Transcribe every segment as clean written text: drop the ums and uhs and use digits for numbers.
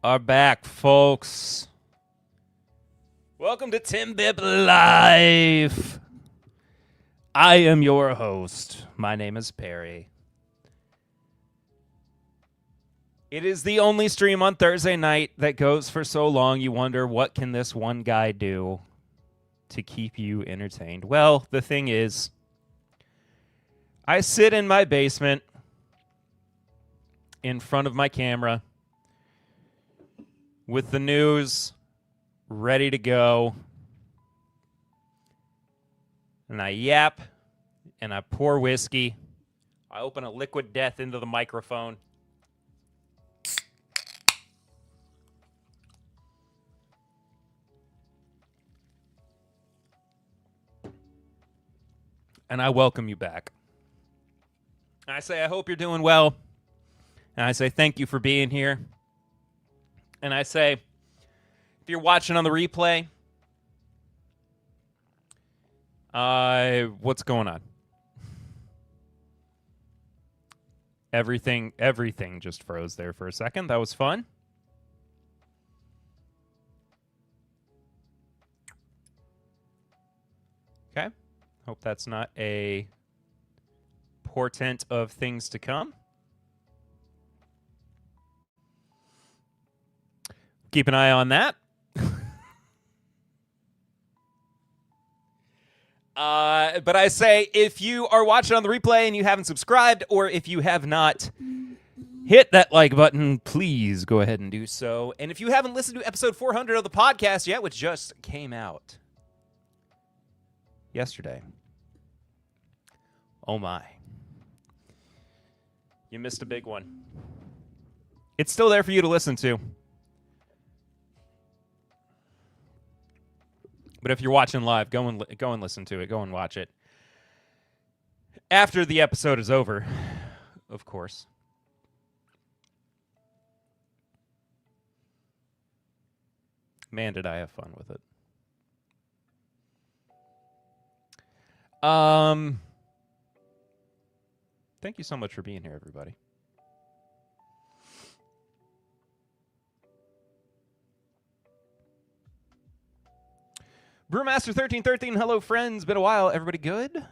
Are back, folks. Welcome to Tim Bip Life. I am your host. My name is Perry. It is the only stream on Thursday night that goes for so long you wonder, what can this one guy do to keep you entertained? Well, the thing is, I sit in my basement in front of my camera with the news ready to go, and I yap, and I pour whiskey. I open a liquid death into the microphone. And I welcome you back. I say, I hope you're doing well. And I say, thank you for being here. And I say, if you're watching on the replay, what's going on? Everything just froze there for a second. That was fun. Okay. Hope that's not a portent of things to come. Keep an eye on that. But I say, if you are watching on the replay and you haven't subscribed, or if you have not hit that like button, please go ahead and do so. And if you haven't listened to episode 400 of the podcast yet, which just came out yesterday, oh my, you missed a big one. It's still there for you to listen to. But if you're watching live, go and listen to it. Go and watch it after the episode is over, of course. Man, did I have fun with it. Thank you so much for being here, everybody. Brewmaster1313, hello friends. Been a while. Everybody good?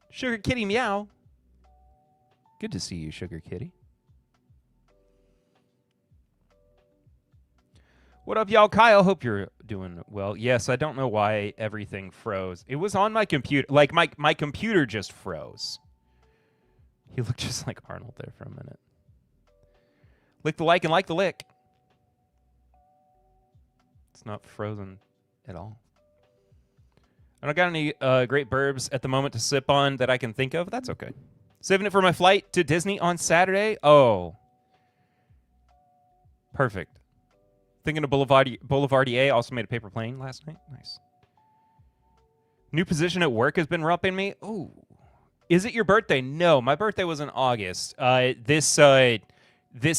Sugar Kitty meow. Good to see you, Sugar Kitty. What up, y'all? Kyle, hope you're doing well. Yes, I don't know why everything froze. It was on my computer. Like, my computer just froze. He looked just like Arnold there for a minute. Lick the like and like the lick. It's not frozen at all. I don't got any great burbs at the moment to sip on that I can think of. That's okay. Saving it for my flight to Disney on Saturday. Oh. Perfect. Thinking of Boulevardier. Also made a paper plane last night. Nice. New position at work has been rupping me. Ooh. Is it your birthday? No, my birthday was in August. This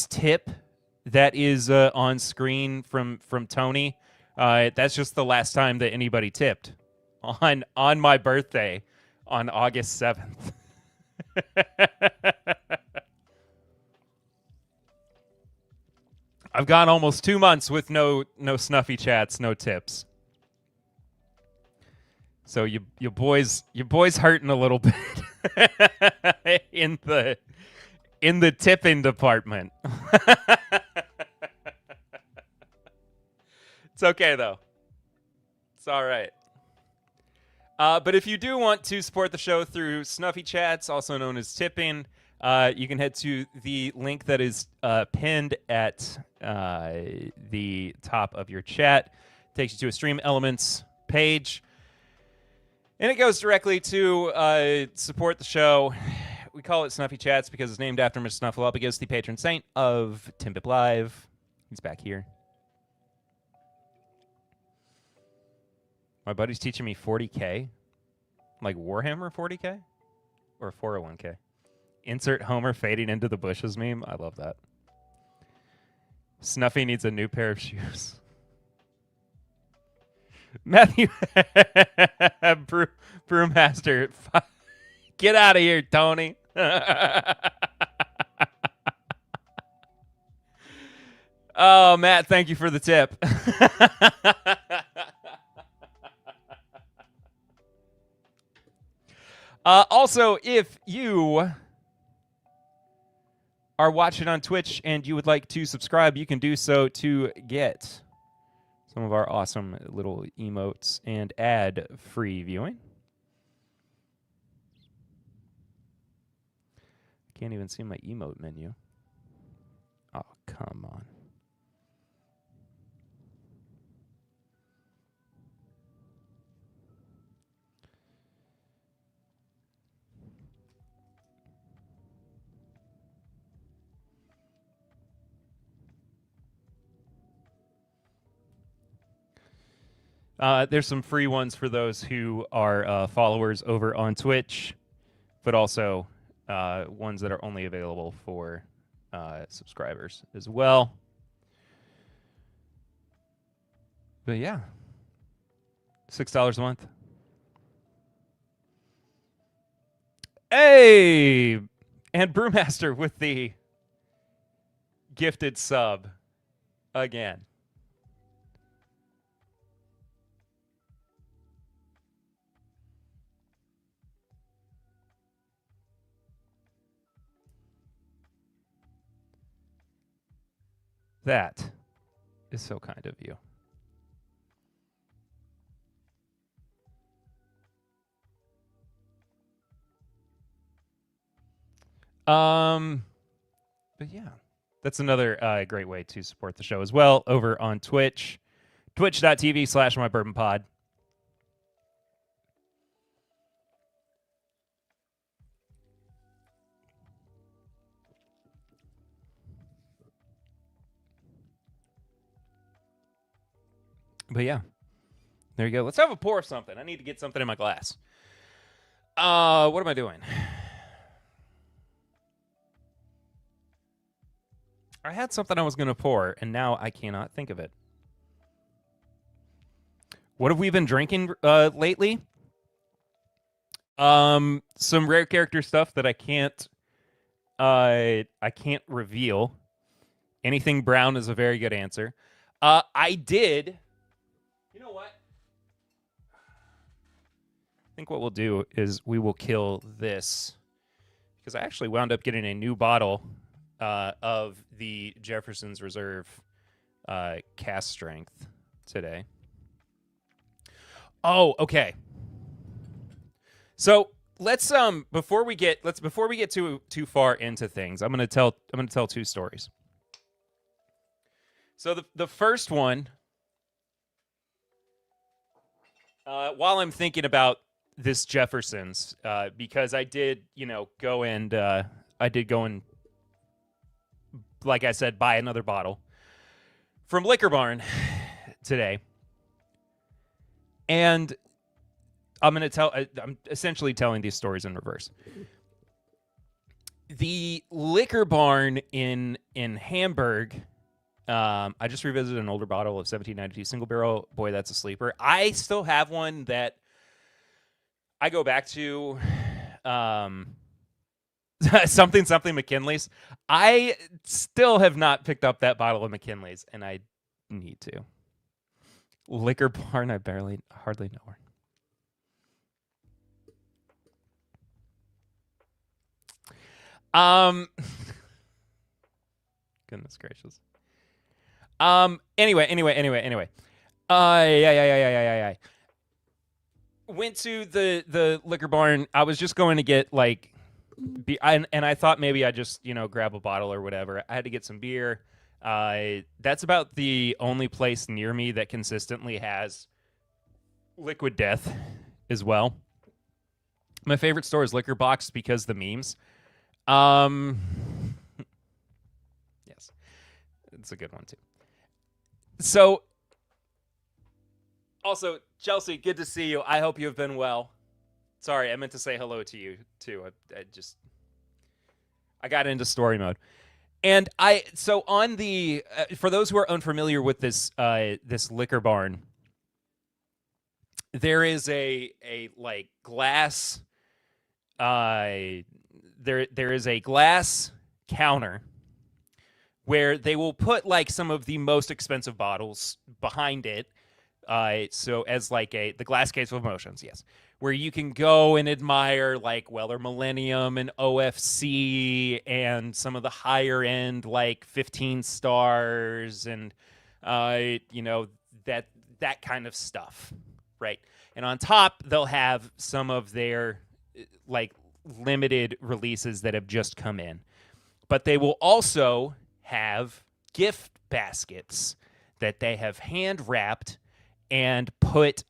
tip that is on screen from Tony, that's just the last time that anybody tipped on my birthday on August 7th. I've gone almost 2 months with no snuffy chats, no tips. So your boys hurting a little bit in the tipping department. It's okay though. It's all right. But if you do want to support the show through Snuffy Chats, also known as tipping, you can head to the link that is pinned at the top of your chat. Takes you to a Stream Elements page. And it goes directly to support the show. We call it Snuffy Chats because it's named after Mr. Snuffleupagus, the patron saint of Timbip Live. He's back here. My buddy's teaching me 40K. Like Warhammer 40K? Or 401K? Insert Homer fading into the bushes meme. I love that. Snuffy needs a new pair of shoes. Matthew Brewmaster. Get out of here, Tony. Oh, Matt, thank you for the tip. Also, if you are watching on Twitch and you would like to subscribe, you can do so to get some of our awesome little emotes and ad-free viewing. Can't even see my emote menu. Oh, come on. There's some free ones for those who are followers over on Twitch, but also ones that are only available for subscribers as well. But yeah, $6 a month. Hey, and Brewmaster with the gifted sub again. That is so kind of you. But yeah, that's another great way to support the show as well over on Twitch, twitch.tv/mybourbonpod. But yeah, there you go. Let's have a pour of something. I need to get something in my glass. What am I doing? I had something I was going to pour, and now I cannot think of it. What have we been drinking lately? Some rare character stuff that I can't reveal. Anything brown is a very good answer. I did. You know what? I think what we'll do is we will kill this because I actually wound up getting a new bottle of the Jefferson's Reserve cast strength today. Oh, okay. So let's before we get too far into things, I'm gonna tell two stories. So the first one, while I'm thinking about this Jefferson's, because I did go and like I said, buy another bottle from Liquor Barn today. And I'm essentially telling these stories in reverse. The Liquor Barn in Hamburg, I just revisited an older bottle of 1792 single barrel. Boy, that's a sleeper. I still have one that I go back to, something McKinley's. I still have not picked up that bottle of McKinley's, and I need to. Liquor Barn, I hardly know her. Goodness gracious. Anyway. Yeah. Went to the Liquor Barn. I was just going to get and I thought maybe I just grab a bottle or whatever. I had to get some beer. That's about the only place near me that consistently has Liquid Death as well. My favorite store is Liquor Box because the memes. Yes, it's a good one too. So, also, Chelsea, good to see you. I hope you have been well. Sorry, I meant to say hello to you too. I got into story mode. And on the for those who are unfamiliar with this Liquor Barn, there is a glass there is a glass counter where they will put like some of the most expensive bottles behind it. So as like the glass case of emotions, yes, where you can go and admire like Weller Millennium and OFC and some of the higher end like 15 stars and that kind of stuff, right? And on top, they'll have some of their like limited releases that have just come in. But they will also have gift baskets that they have hand wrapped and put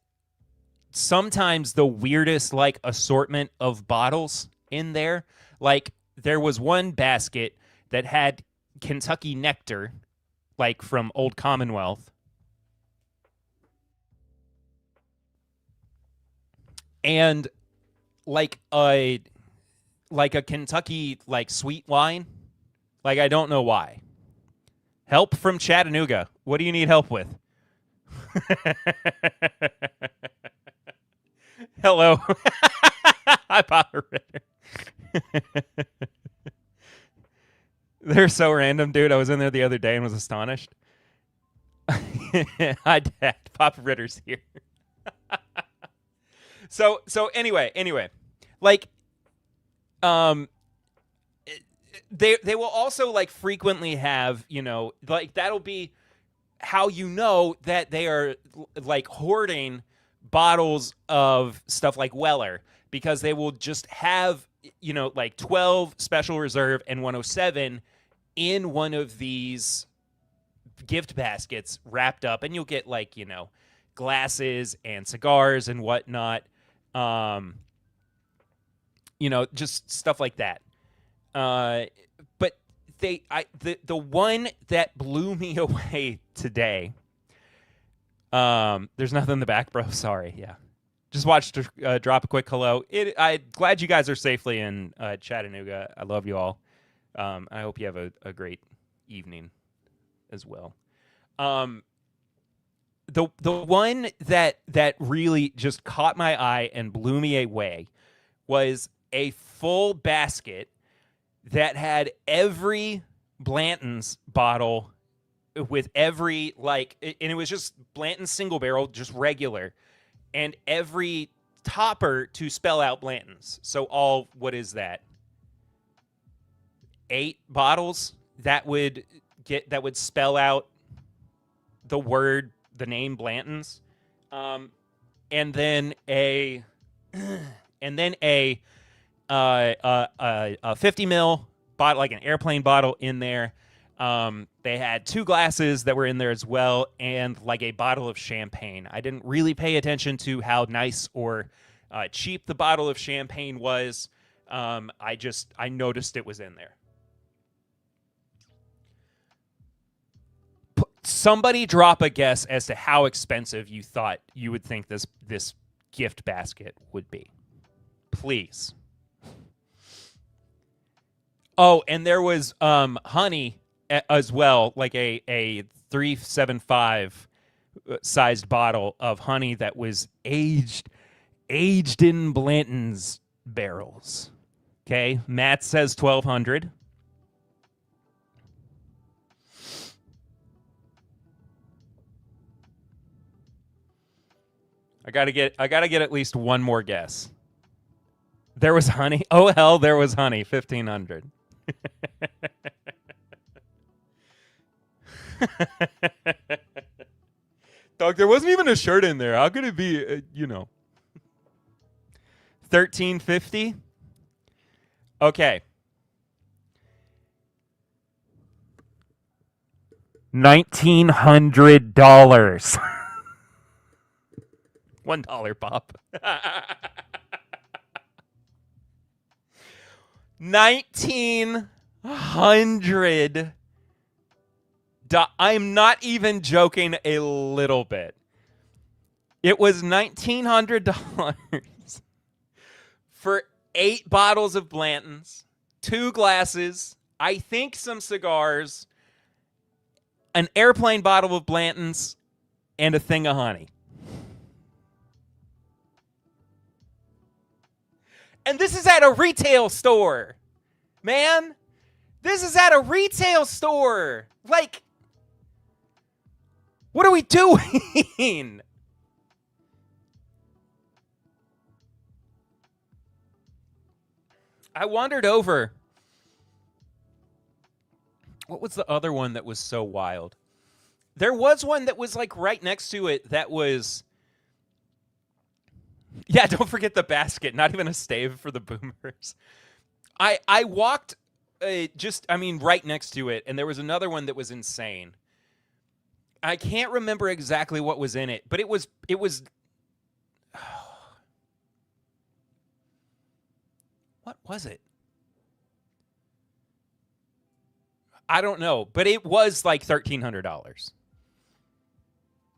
sometimes the weirdest like assortment of bottles in there. Like there was one basket that had Kentucky Nectar, like from Old Commonwealth, and like a Kentucky like sweet wine. Like I don't know why. Help from Chattanooga. What do you need help with? Hello. Hi, Papa Ritter. They're so random, dude. I was in there the other day and was astonished. Hi, Dad. Papa Ritter's here. So anyway, like, they will also like frequently have, like that'll be how you know that they are like hoarding bottles of stuff like Weller, because they will just have, like 12 Special Reserve and 107 in one of these gift baskets wrapped up, and you'll get like, glasses and cigars and whatnot. Just stuff like that. But the one that blew me away today. There's nothing in the back, bro. Sorry. Yeah. Just watched drop a quick hello. I'm glad you guys are safely in Chattanooga. I love you all. I hope you have a great evening as well. The one that really just caught my eye and blew me away was a full basket that had every Blanton's bottle with every, like, and it was just Blanton's single barrel, just regular, and every topper to spell out Blanton's. So all, what is that? 8 bottles that would spell out the name Blanton's, and then a 50 mil bottle, like an airplane bottle in there. They had 2 glasses that were in there as well, and like a bottle of champagne. I didn't really pay attention to how nice or cheap the bottle of champagne was. I noticed it was in there. Somebody drop a guess as to how expensive you thought you would think this gift basket would be. Please. Oh, and there was honey as well, like a 375 sized bottle of honey that was aged in Blanton's barrels. Okay, Matt says 1,200. I gotta get at least one more guess. There was honey. Oh hell, there was honey. 1,500. Dog, there wasn't even a shirt in there. How could it be? 1,350. Okay. $1,900. $1 pop. 1,900. I'm not even joking a little bit. It was $1,900 for 8 bottles of Blanton's, 2 glasses, I think some cigars, an airplane bottle of Blanton's, and a thing of honey. And this is at a retail store, man. This is at a retail store. Like, what are we doing? I wandered over. What was the other one that was so wild? There was one that was like right next to it that was... Yeah, don't forget the basket. Not even a stave for the boomers. I walked right next to it, and there was another one that was insane. I can't remember exactly what was in it, but it was what was it? I don't know, but it was like $1,300.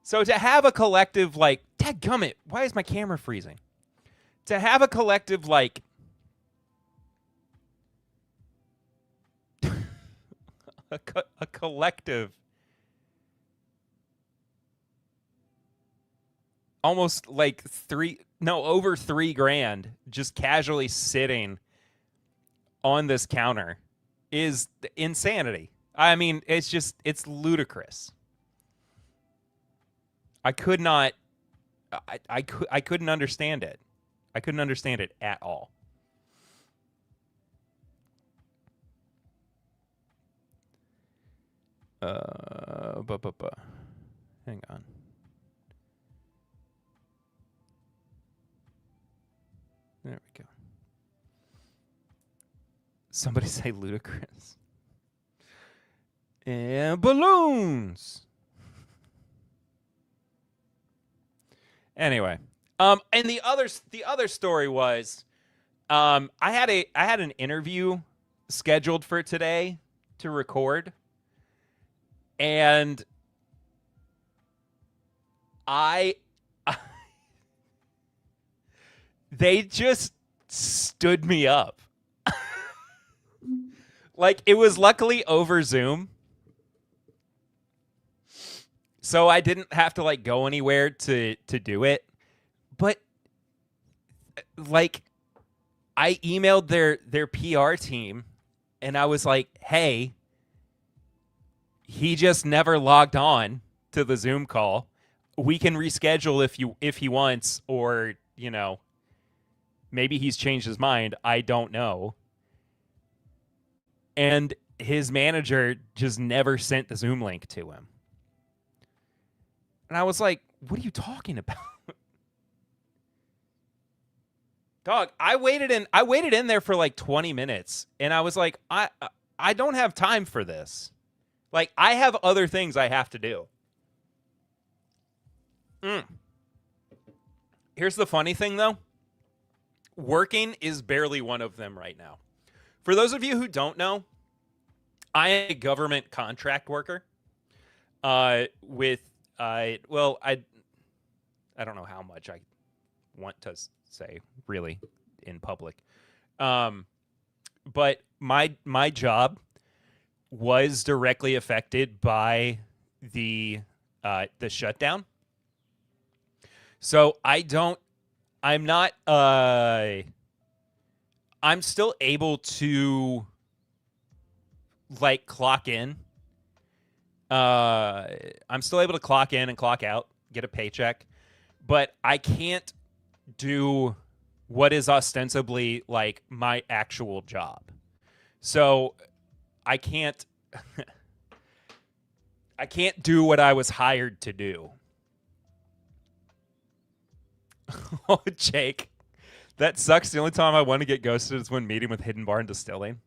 So to have a collective like, dadgummit, why is my camera freezing? To have a collective like a collective almost like over $3,000 just casually sitting on this counter is insanity. I mean, it's ludicrous. I couldn't understand it. I couldn't understand it at all. Hang on. There we go. Somebody say ludicrous. And balloons. Anyway, and the other story was, I had an interview scheduled for today to record, and they just stood me up. Like, it was luckily over Zoom, so I didn't have to like go anywhere to do it. But like, I emailed their PR team, and I was like, "Hey, he just never logged on to the Zoom call. We can reschedule if he wants, or maybe he's changed his mind. I don't know." And his manager just never sent the Zoom link to him. And I was like, "What are you talking about?" Dog, I waited in there for like 20 minutes, and I was like, I don't have time for this. Like, I have other things I have to do. Here's the funny thing, though. Working is barely one of them right now. For those of you who don't know, I am a government contract worker. I don't know how much I want to say really in public. But my job was directly affected by the shutdown. So I'm still able to like clock in. I'm still able to clock in and clock out, get a paycheck, but I can't do what is ostensibly like my actual job. So I can't do what I was hired to do. Oh, Jake, that sucks. The only time I want to get ghosted is when meeting with Hidden Barn Distilling.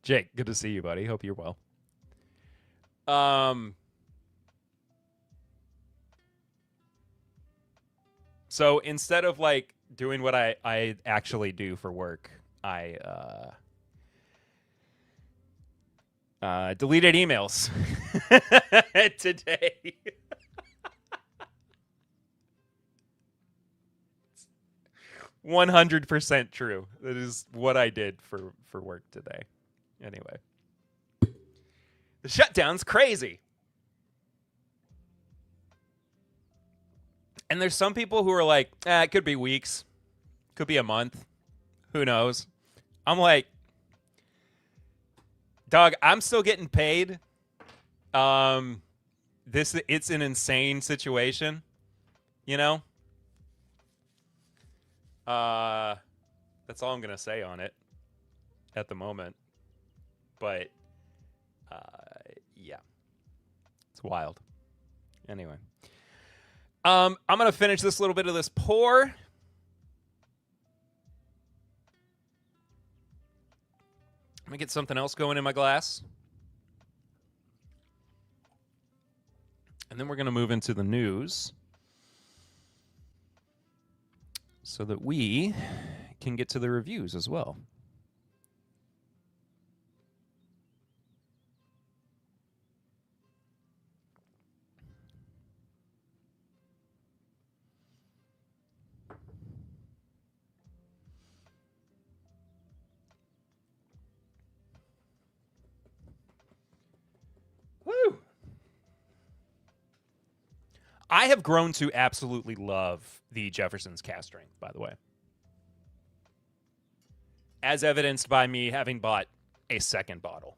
Jake, good to see you, buddy. Hope you're well. So instead of like doing what I actually do for work, I deleted emails today. 100% true. That is what I did for work today. Anyway, the shutdown's crazy. And there's some people who are like, it could be weeks, could be a month, who knows? I'm like, Dog, I'm still getting paid. It's an insane situation, you know? That's all I'm gonna say on it at the moment. But yeah. It's wild. Anyway. I'm gonna finish this little bit of this pour. Let me get something else going in my glass. And then we're going to move into the news so that we can get to the reviews as well. Woo! I have grown to absolutely love the Jefferson's cast strength, by the way. As evidenced by me having bought a second bottle.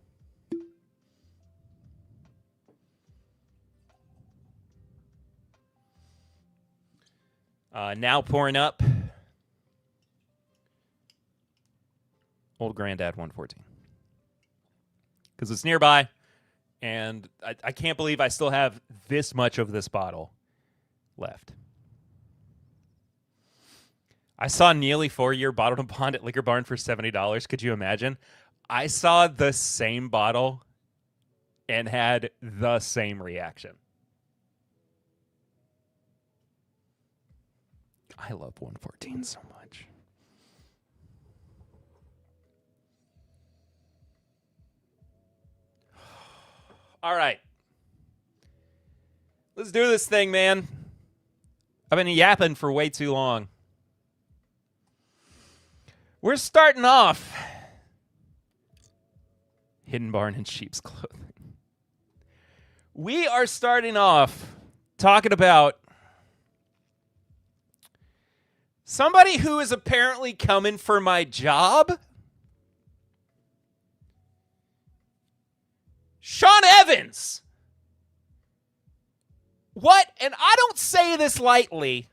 Now pouring up Old Granddad 114. Because it's nearby. And I can't believe I still have this much of this bottle left. I saw nearly 4-year bottle to bond at Liquor Barn for $70. Could you imagine? I saw the same bottle and had the same reaction. I love 114 so much. All right. Let's do this thing, man. I've been yapping for way too long. We're starting off Hidden Barn in sheep's clothing. We are starting off talking about somebody who is apparently coming for my job. Sean Evans. What? And I don't say this lightly.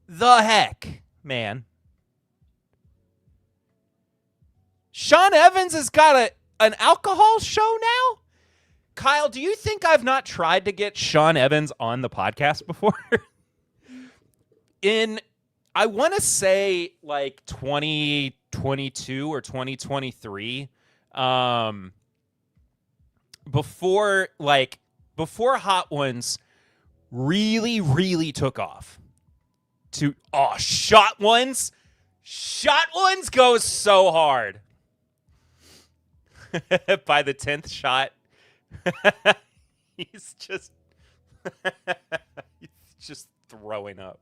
The heck, man. Sean Evans has got an alcohol show now? Kyle, do you think I've not tried to get Sean Evans on the podcast before? I want to say like 2022 or 2023. Before Hot Ones really, really took off. Shot Ones goes so hard. By the 10th shot, he's just throwing up.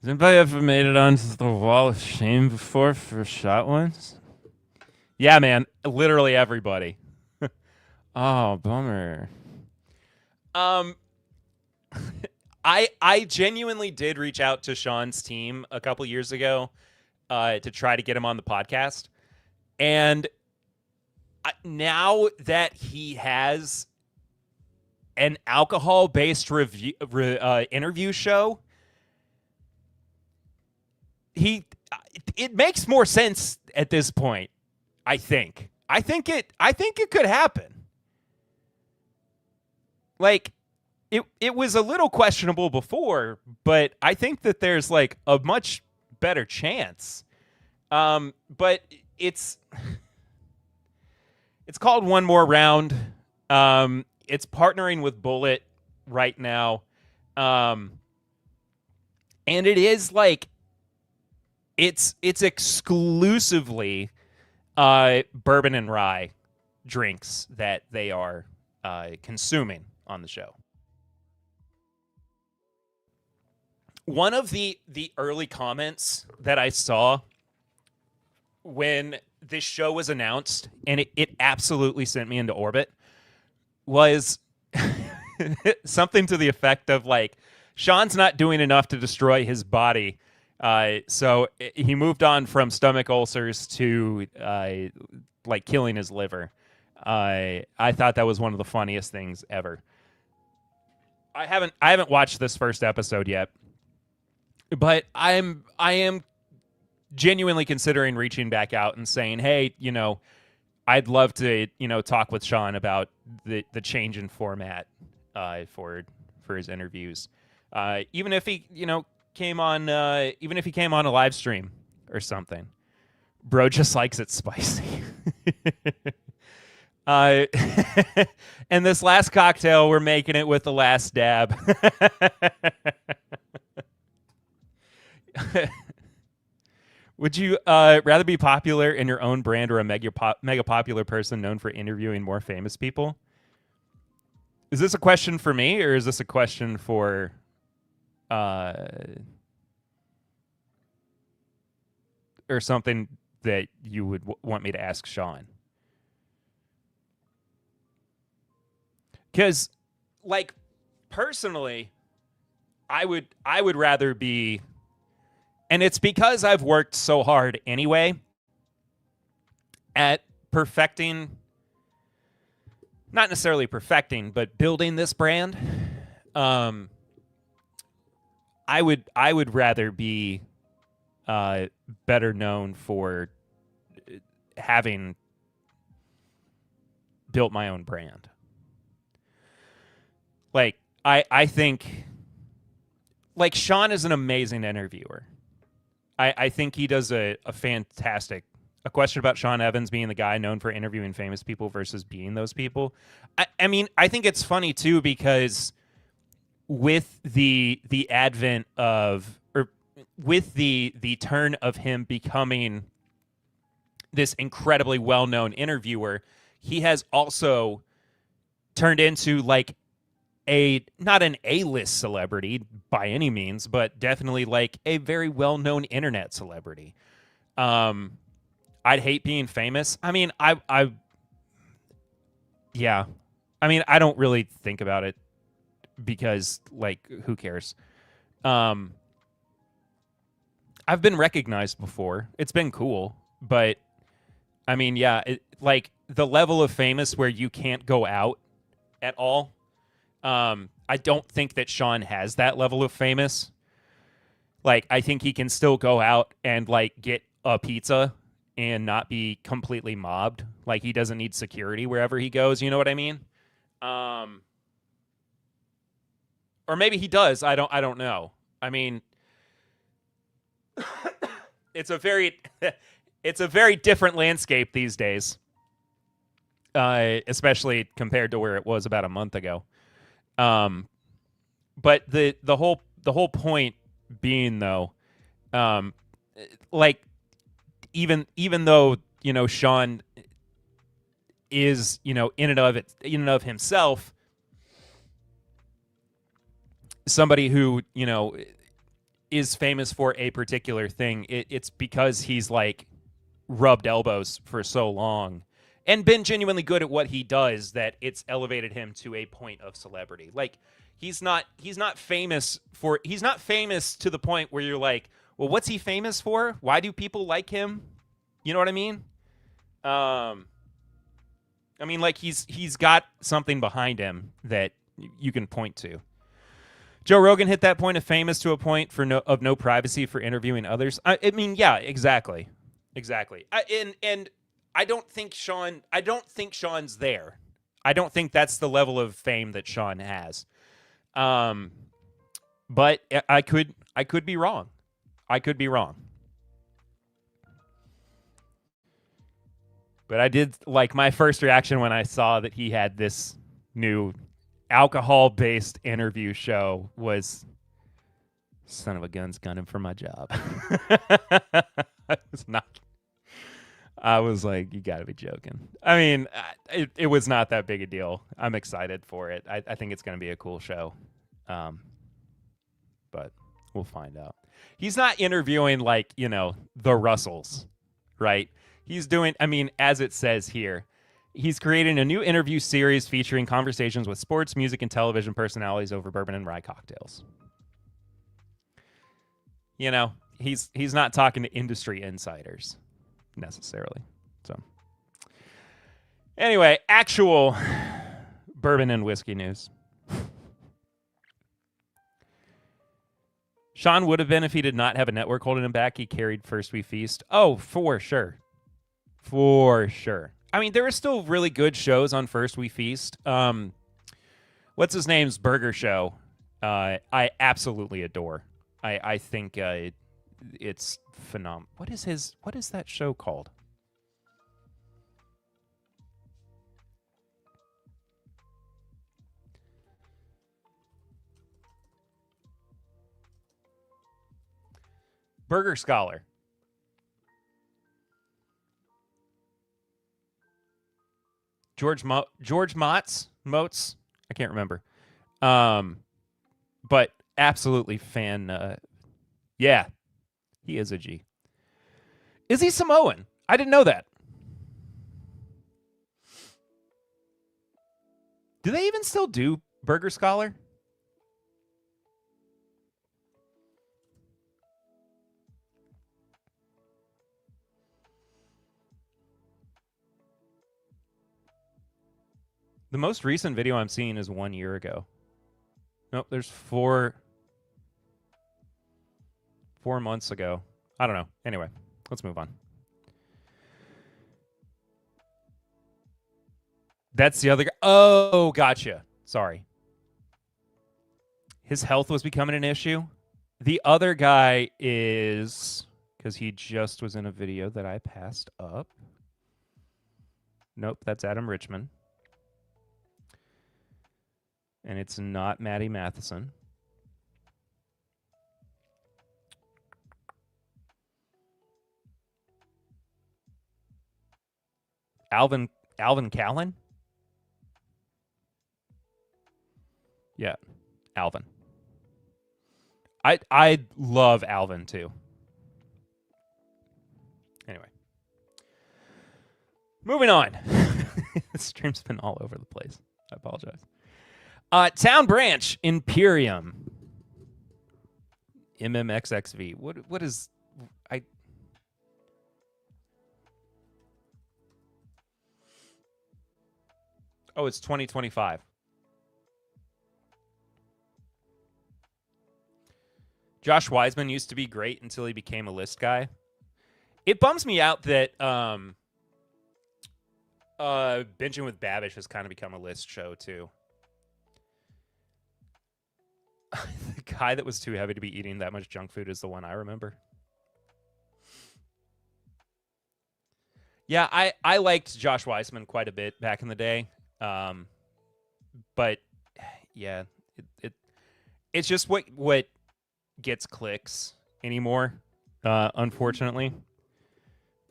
Has anybody ever made it onto the wall of shame before for Shot Ones? Yeah, man. Literally everybody. Oh, bummer. I genuinely did reach out to Sean's team a couple years ago to try to get him on the podcast. And now that he has an alcohol-based interview show, it makes more sense at this point. I think it could happen. Like, it was a little questionable before, but I think that there's like a much better chance. But it's called One More Round. It's partnering with Bullet right now. And it is like it's exclusively bourbon and rye drinks that they are consuming on the show. One of the early comments that I saw when this show was announced, and it absolutely sent me into orbit, was something to the effect of like, Sean's not doing enough to destroy his body. So he moved on from stomach ulcers to like killing his liver. I thought that was one of the funniest things ever. I haven't watched this first episode yet, but I am genuinely considering reaching back out and saying, hey, I'd love to talk with Sean about the change in format for his interviews, even if he came on a live stream or something. Bro just likes it spicy. And this last cocktail, we're making it with the last dab. Would you rather be popular in your own brand or a mega popular person known for interviewing more famous people? Is this a question for me, or is this a question for or something that you would want me to ask Sean? Because, like, personally, I would rather be, and it's because I've worked so hard anyway at perfecting, not necessarily perfecting, but building this brand. I would rather be better known for having built my own brand. Like, I think, like, Sean is an amazing interviewer. I think he does a fantastic, a question about Sean Evans being the guy known for interviewing famous people versus being those people. I mean, I think it's funny, too, because with the advent of, or with the turn of him becoming this incredibly well-known interviewer, he has also turned into, like, not an A-list celebrity by any means, but definitely like a very well-known internet celebrity. I'd hate being famous. I mean, yeah. I mean, I don't really think about it because, like, who cares? I've been recognized before. It's been cool, but I mean, yeah, like the level of famous where you can't go out at all. I don't think that Sean has that level of famous. Like, I think he can still go out and, like, get a pizza and not be completely mobbed. Like, he doesn't need security wherever he goes. You know what I mean? Or maybe he does. I don't know. I mean, it's a very different landscape these days, especially compared to where it was about a month ago. But the whole point being, though, like, even though Sean is in and of himself somebody who is famous for a particular thing, it's because he's like rubbed elbows for so long and been genuinely good at what he does that it's elevated him to a point of celebrity. Like, he's not famous to the point where you're like, well, what's he famous for? Why do people like him? You know what I mean? I mean, like, he's got something behind him that you can point to. Joe Rogan hit that point of famous to a point of no privacy for interviewing others. I mean, yeah, exactly. And I don't think Sean's there. I don't think that's the level of fame that Sean has. But I could be wrong. But I did, like, my first reaction when I saw that he had this new alcohol-based interview show was, son of a gun's gunning for my job. I was like, you gotta be joking. I mean, it was not that big a deal. I'm excited for it. I think it's gonna be a cool show. But we'll find out. He's not interviewing, like, the Russells, right? He's doing, I mean, as it says here, he's creating a new interview series featuring conversations with sports, music, and television personalities over bourbon and rye cocktails. he's not talking to industry insiders necessarily. So anyway, actual bourbon and whiskey news. Sean would have been if he did not have a network holding him back. He carried First We Feast. Oh, for sure. For sure. I mean, there are still really good shows on First We Feast. What's his name's burger show? I absolutely adore. I think it's phenomenal. What is that show called? Burger Scholar. George Motes? I can't remember. But absolutely yeah, he is a G. Is he Samoan? I didn't know that. Do they even still do Burger Scholar? The most recent video I'm seeing is 1 year ago. Nope, there's 4 months ago. I don't know. Anyway, let's move on. That's the other guy. Oh, gotcha. Sorry. His health was becoming an issue. The other guy is, because he just was in a video that I passed up. Nope, that's Adam Richman. And it's not Maddie Matheson. Alvin Callan? Yeah, Alvin. I love Alvin too. Anyway. Moving on. The stream's been all over the place. I apologize. Town Branch, Imperium. MMXXV. What is... Oh, it's 2025. Josh Wiseman used to be great until he became a list guy. It bums me out that Binging with Babish has kind of become a list show, too. The guy that was too heavy to be eating that much junk food is the one I remember. Yeah, I liked Josh Wiseman quite a bit back in the day. But yeah, it's just what gets clicks anymore, unfortunately.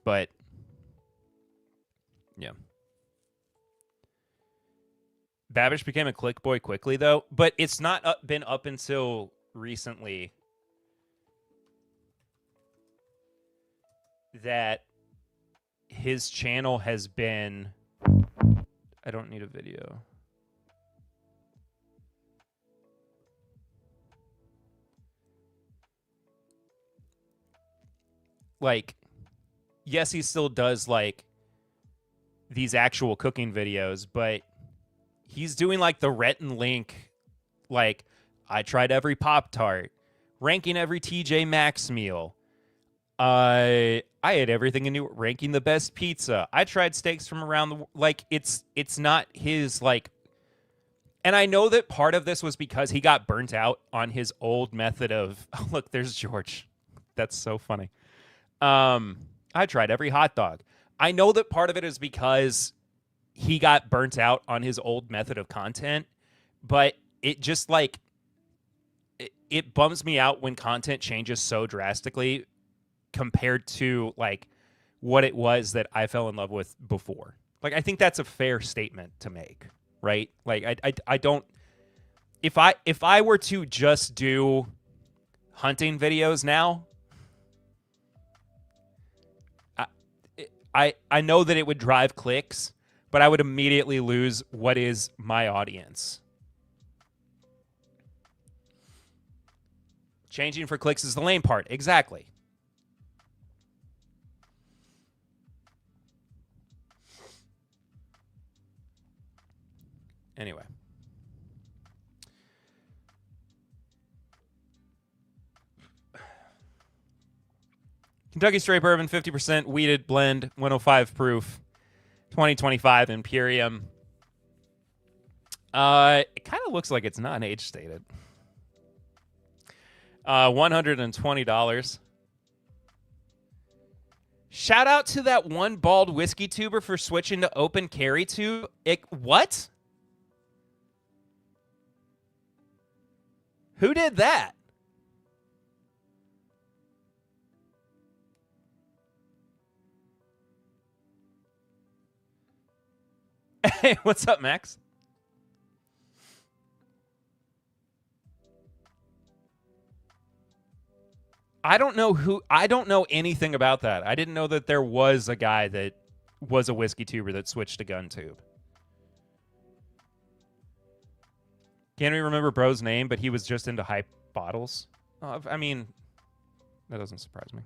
But yeah. Babish became a click boy quickly, though, but it's not been up until recently that his channel has been... I don't need a video. Like, yes, he still does, like, these actual cooking videos, but he's doing, like, the Rhett and Link, like, I tried every Pop-Tart, ranking every TJ Maxx meal. I ate everything in New York, ranking the best pizza. I tried steaks from around the... Like, it's not his, like... And I know that part of this was because he got burnt out on his old method of... Oh, look, there's George. That's so funny. I tried every hot dog. I know that part of it is because he got burnt out on his old method of content, but it just, like... It bums me out when content changes so drastically compared to, like, what it was that I fell in love with before. Like, I think that's a fair statement to make, right? Like, I don't... If I were to just do hunting videos now, I know that it would drive clicks, but I would immediately lose what is my audience. Changing for clicks is the lame part. Exactly. Anyway. Kentucky Straight Bourbon, 50% wheated blend, 105 proof, 2025 Imperium. It kind of looks like it's not age stated. $120. Shout out to that one bald whiskey tuber for switching to open carry tube. What? Who did that? Hey, what's up, Max? I don't know anything about that. I didn't know that there was a guy that was a whiskey tuber that switched to gun tube. Can't even remember bro's name, but he was just into hype bottles. I mean, that doesn't surprise me.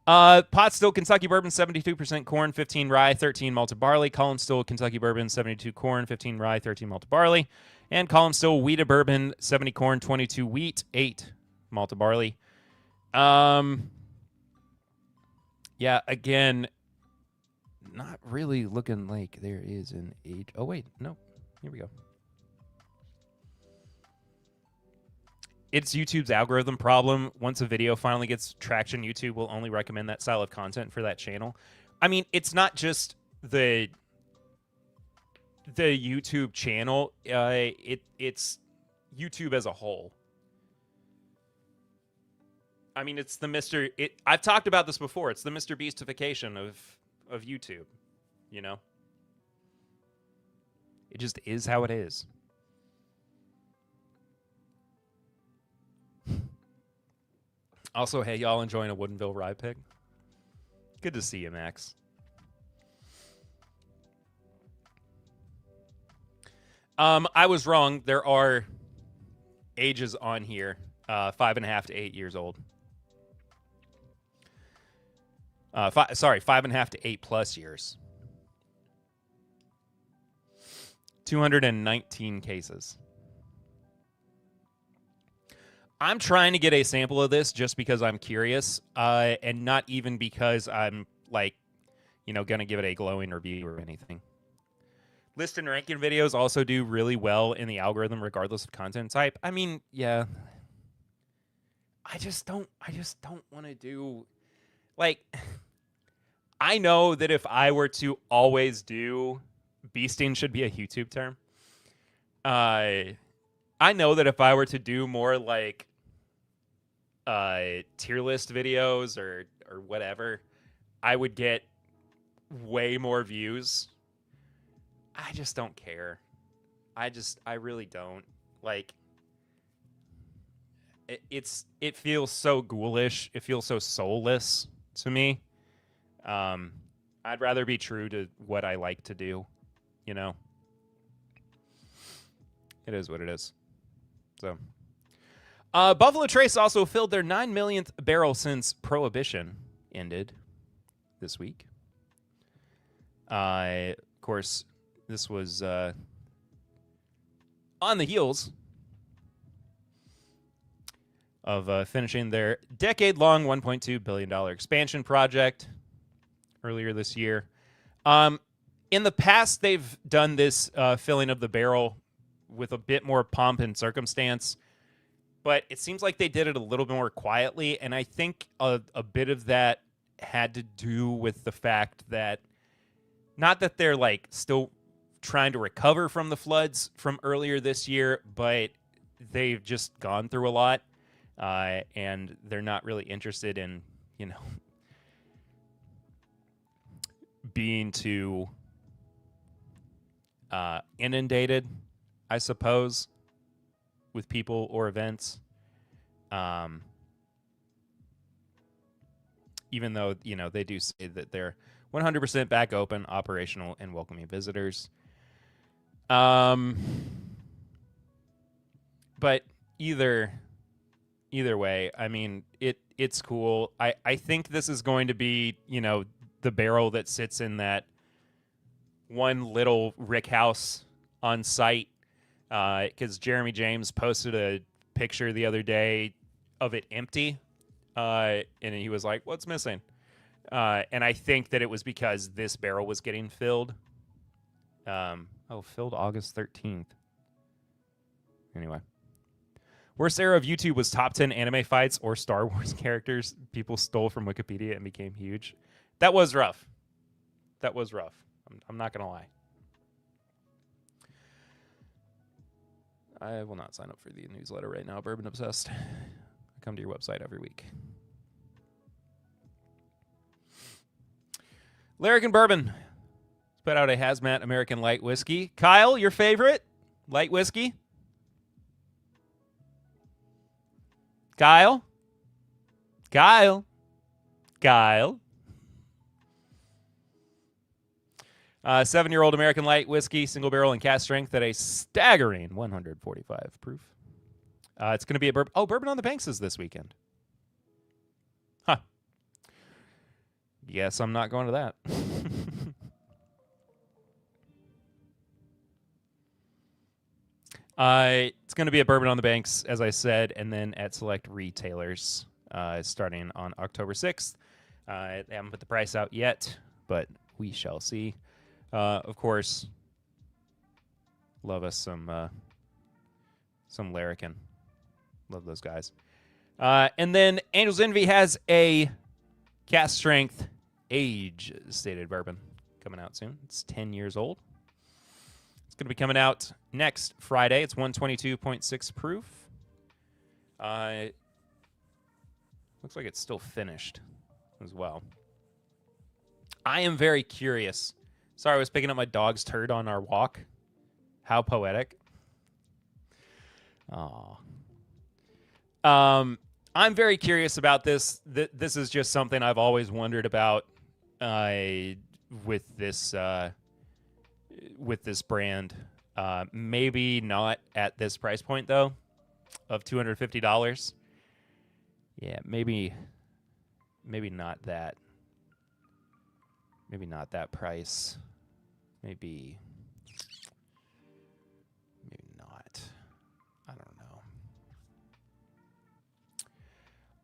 Pot still Kentucky bourbon, 72% corn, 15 rye, 13 malted barley. Column still Kentucky bourbon, 72 corn, 15 rye, 13 malted barley. And column still wheated bourbon, 70 corn, 22 wheat, 8 malted barley. Yeah, again, not really looking like there is an age. Oh, wait, no. Here we go. It's YouTube's algorithm problem. Once a video finally gets traction, YouTube will only recommend that style of content for that channel. I mean, it's not just the YouTube channel. It's YouTube as a whole. I mean, it's the I've talked about this before. It's the Mr. Beastification of YouTube, you know? It just is how it is. Also, hey, y'all enjoying a Woodinville rye pig? Good to see you, Max. I was wrong. There are ages on here. 5.5 to 8 years old. 5.5 to 8+ years. 219 cases. I'm trying to get a sample of this just because I'm curious, and not even because I'm, like, you know, going to give it a glowing review or anything. List and ranking videos also do really well in the algorithm regardless of content type. I mean, yeah. I just don't want to do, like, I know that if I were to always do, beasting should be a YouTube term. I know that if I were to do more like tier list videos or whatever, I would get way more views. I just don't care. I really don't. Like, it feels so ghoulish. It feels so soulless to me. I'd rather be true to what I like to do, you know? It is what it is. So, Buffalo Trace also filled their 9 millionth barrel since Prohibition ended this week. Of course, this was on the heels of finishing their decade-long $1.2 billion expansion project earlier this year. In the past, they've done this filling of the barrel with a bit more pomp and circumstance, but it seems like they did it a little bit more quietly, and I think a bit of that had to do with the fact that, not that they're like still trying to recover from the floods from earlier this year, but they've just gone through a lot, and they're not really interested in, you know, being too inundated, I suppose, with people or events. Even though, you know, they do say that they're 100% back open, operational, and welcoming visitors. But either way, I mean, it's cool. I think this is going to be, you know, the barrel that sits in that one little rick house on site because Jeremy James posted a picture the other day of it empty, and he was like, "What's missing?" And I think that it was because this barrel was getting filled. Filled August 13th. Anyway. Worst era of YouTube was top 10 anime fights or Star Wars characters people stole from Wikipedia and became huge. That was rough. I'm not going to lie. I will not sign up for the newsletter right now, Bourbon Obsessed. I come to your website every week. Lyric and Bourbon. Put out a hazmat American light whiskey. Kyle, your favorite light whiskey? Kyle? 7-year-old American light whiskey, single barrel and cast strength at a staggering 145 proof. It's going to be a bourbon. Oh, Bourbon on the Banks is this weekend. Huh. Yes, I'm not going to that. It's going to be a Bourbon on the Banks, as I said, and then at select retailers starting on October 6th. They haven't put the price out yet, but we shall see. Of course, love us some Larrikin. Love those guys. And then Angel's Envy has a cast strength age stated bourbon coming out soon. It's 10 years old. It's going to be coming out next Friday. It's 122.6 proof. Looks like it's still finished as well. I am very curious. Sorry, I was picking up my dog's turd on our walk. How poetic. Aw. I'm very curious about this. This is just something I've always wondered about with this brand. Maybe not at this price point, though, of $250. Yeah, maybe not that. Maybe not that price. Maybe not. I don't know.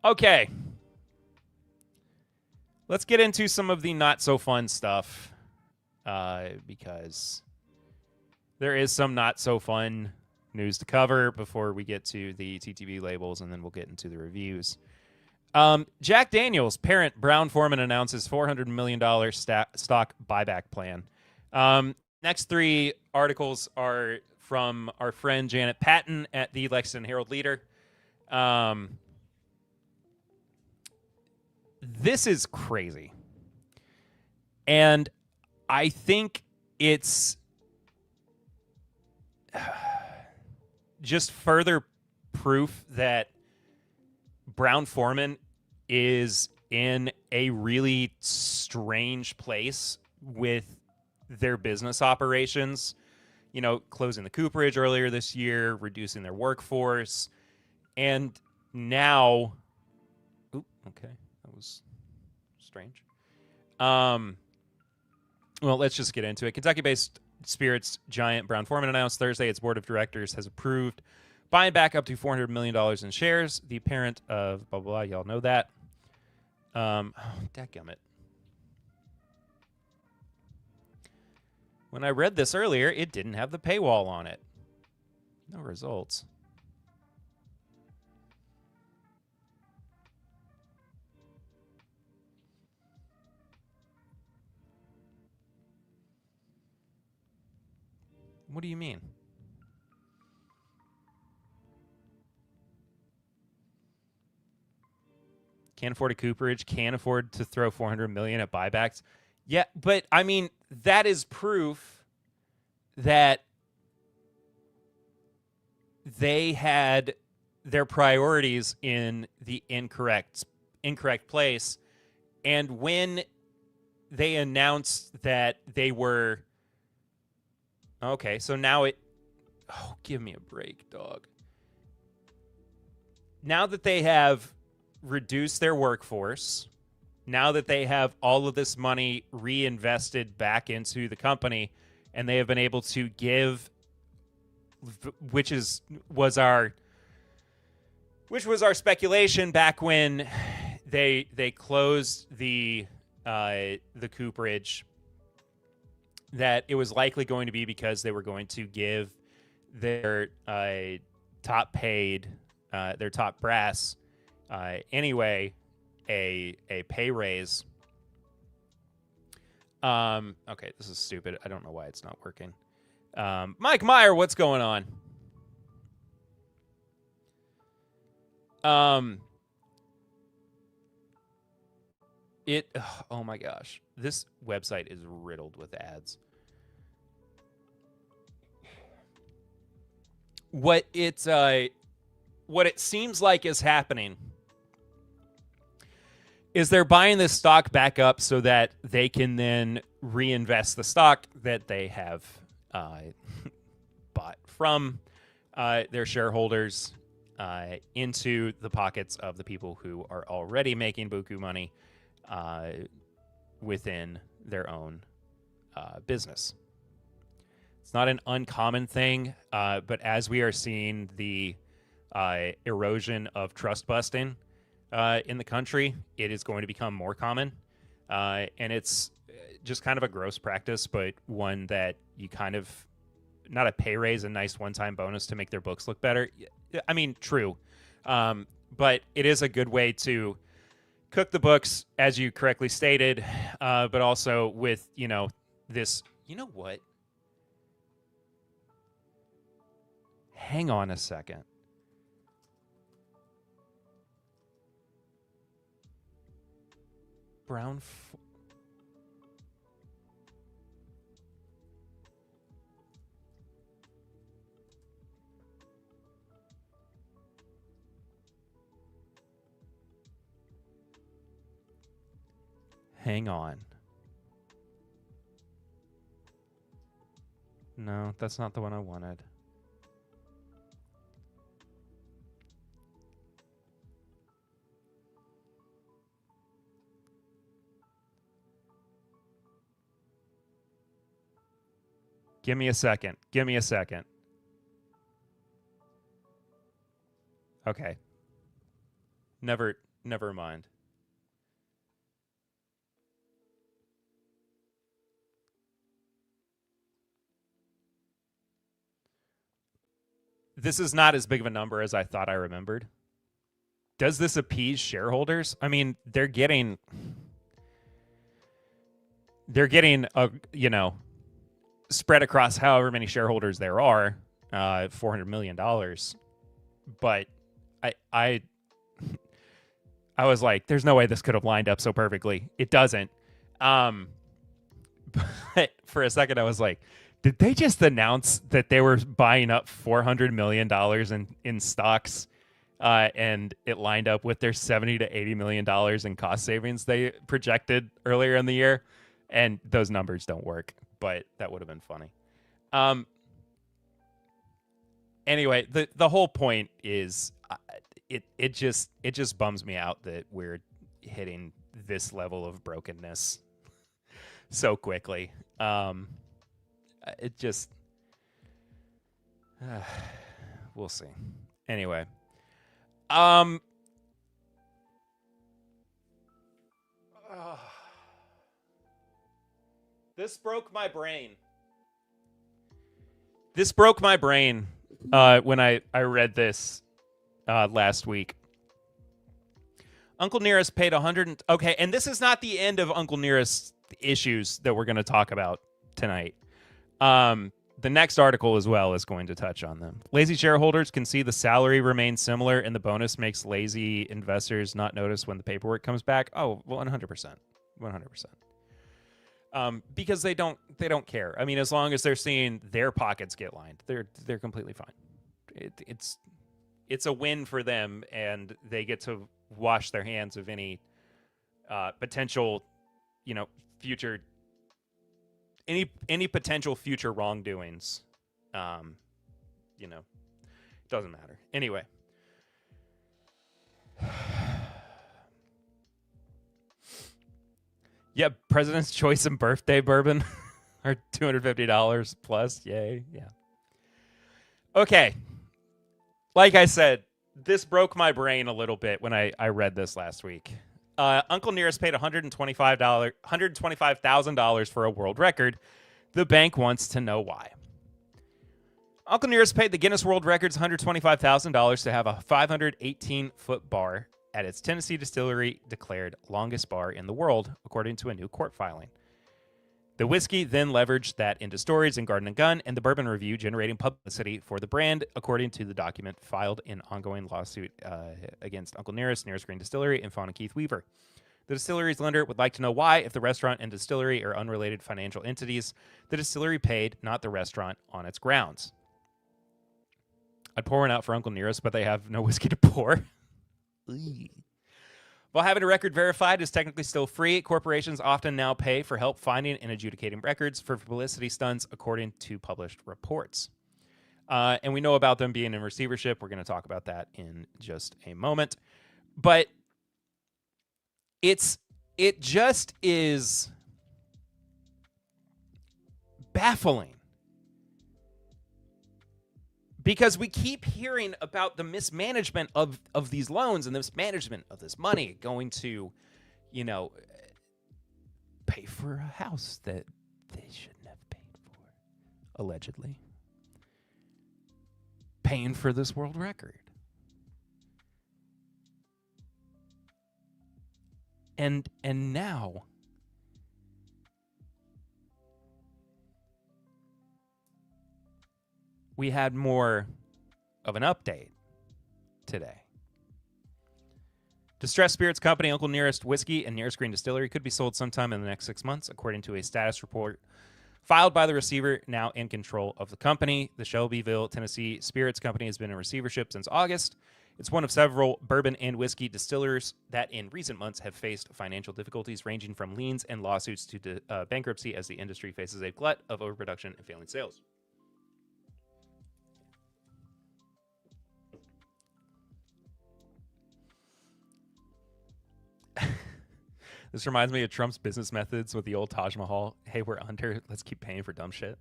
Okay. Let's get into some of the not so fun stuff because there is some not so fun news to cover before we get to the TTV labels, and then we'll get into the reviews. Jack Daniels' parent, Brown-Forman, announces $400 million stock buyback plan. Next three articles are from our friend Janet Patton at the Lexington Herald-Leader. This is crazy. And I think it's just further proof that Brown-Forman is in a really strange place with their business operations. You know, closing the cooperage earlier this year, reducing their workforce, and now... Oop, okay, that was strange. Well, let's just get into it. Kentucky-based spirits giant Brown-Forman announced Thursday its board of directors has approved buying back up to $400 million in shares. The parent of blah, blah, blah. Y'all know that. Dadgummit. When I read this earlier, it didn't have the paywall on it. No results. What do you mean? Can't afford a cooperage, can't afford to throw $400 million at buybacks. Yeah, but I mean, that is proof that they had their priorities in the incorrect place. And when they announced that they were... Okay, so now it... Oh, give me a break, dog. Now that they have reduced their workforce, now that they have all of this money reinvested back into the company, and they have been able to give, which was our speculation back when they closed the cooperage, that it was likely going to be because they were going to give their top paid, their top brass, anyway, a pay raise. Okay, this is stupid. I don't know why it's not working. Mike Meyer, what's going on? Oh my gosh, this website is riddled with ads. What it seems like is happening is they're buying this stock back up so that they can then reinvest the stock that they have bought from their shareholders into the pockets of the people who are already making buku money within their own business. It's not an uncommon thing, but as we are seeing the erosion of trust busting in the country, it is going to become more common. And it's just kind of a gross practice, but one that you kind of, not a pay raise, a nice one-time bonus to make their books look better. I mean, true. But it is a good way to cook the books, as you correctly stated, but also with, this, what? Hang on a second. Hang on. No, that's not the one I wanted. Give me a second. Okay. Never mind. This is not as big of a number as I thought I remembered. Does this appease shareholders? I mean, they're getting a, spread across however many shareholders there are, $400 million. But I was like, there's no way this could have lined up so perfectly. It doesn't. But for a second, I was like, did they just announce that they were buying up $400 million in stocks, and it lined up with their $70 to $80 million in cost savings they projected earlier in the year? And those numbers don't work, but that would have been funny. Anyway, the whole point is, it just bums me out that we're hitting this level of brokenness so quickly. It just, we'll see. Anyway, this broke my brain. When I read this last week. Uncle Nearest paid okay, and this is not the end of Uncle Nearest's issues that we're going to talk about tonight. The next article as well is going to touch on them. Lazy shareholders can see the salary remains similar, and the bonus makes lazy investors not notice when the paperwork comes back. Oh, well, 100%. Because they don't care. I mean, as long as they're seeing their pockets get lined, they're completely fine. It's a win for them, and they get to wash their hands of any potential, future any potential future wrongdoings. Doesn't matter. Anyway. Yeah, President's Choice and birthday bourbon are $250 plus. Yay. Yeah. Okay. Like I said, this broke my brain a little bit when I read this last week. Uncle Nearest paid $125,000 for a world record. The bank wants to know why. Uncle Nearest paid the Guinness World Records $125,000 to have a 518-foot bar at its Tennessee distillery declared longest bar in the world, according to a new court filing. The whiskey then leveraged that into stories in Garden & Gun and the Bourbon Review, generating publicity for the brand, according to the document filed in ongoing lawsuit against Uncle Nearest, Nearest Green Distillery, and Fawn and Keith Weaver. The distillery's lender would like to know why, if the restaurant and distillery are unrelated financial entities, the distillery paid, not the restaurant, on its grounds. I'd pour one out for Uncle Nearest, but they have no whiskey to pour. While having a record verified is technically still free, corporations often now pay for help finding and adjudicating records for publicity stunts, according to published reports. And we know about them being in receivership. We're going to talk about that in just a moment. But it just is baffling. Because we keep hearing about the mismanagement of these loans and the mismanagement of this money going to, pay for a house that they shouldn't have paid for, allegedly. Paying for this world record. And now we had more of an update today. Distressed Spirits Company, Uncle Nearest Whiskey, and Nearest Green Distillery could be sold sometime in the next 6 months, according to a status report filed by the receiver now in control of the company. The Shelbyville, Tennessee Spirits Company has been in receivership since August. It's one of several bourbon and whiskey distillers that in recent months have faced financial difficulties ranging from liens and lawsuits to bankruptcy as the industry faces a glut of overproduction and failing sales. This reminds me of Trump's business methods with the old Taj Mahal. Hey, we're under. Let's keep paying for dumb shit.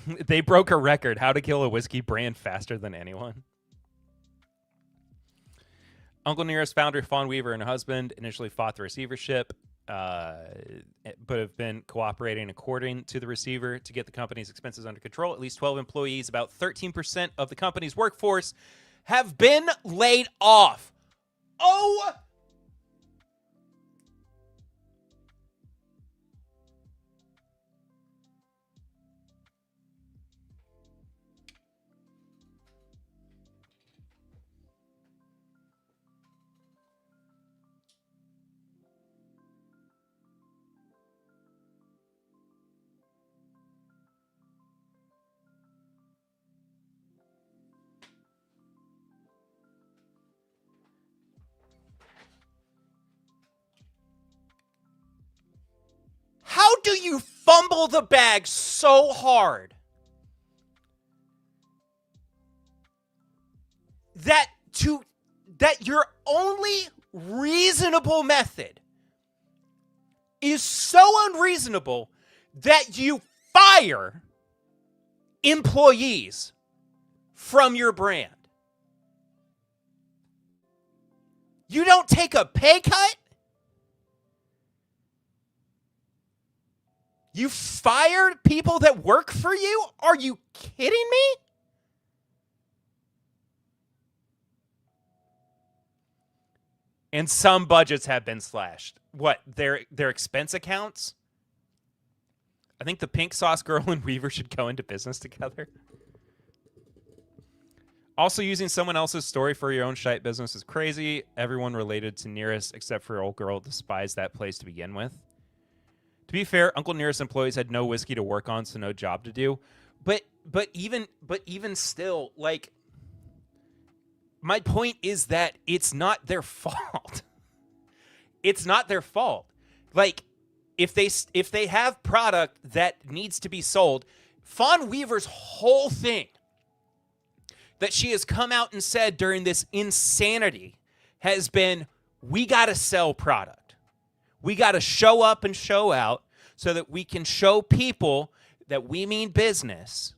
They broke a record. How to kill a whiskey brand faster than anyone. Uncle Nearest founder Fawn Weaver and her husband initially fought the receivership, but have been cooperating according to the receiver to get the company's expenses under control. At least 12 employees, about 13% of the company's workforce, have been laid off. Oh! How do you fumble the bag so hard that your only reasonable method is so unreasonable that you fire employees from your brand? You don't take a pay cut? You fired people that work for you? Are you kidding me? And some budgets have been slashed. What, their expense accounts? I think the Pink Sauce Girl and Weaver should go into business together. Also, using someone else's story for your own shite business is crazy. Everyone related to Nearest, except for Old Girl, despised that place to begin with. To be fair, Uncle Nearest employees had no whiskey to work on, so no job to do. But even still, like, my point is that it's not their fault. It's not their fault. Like, if they have product that needs to be sold, Fawn Weaver's whole thing that she has come out and said during this insanity has been, we got to sell product. We got to show up and show out so that we can show people that we mean business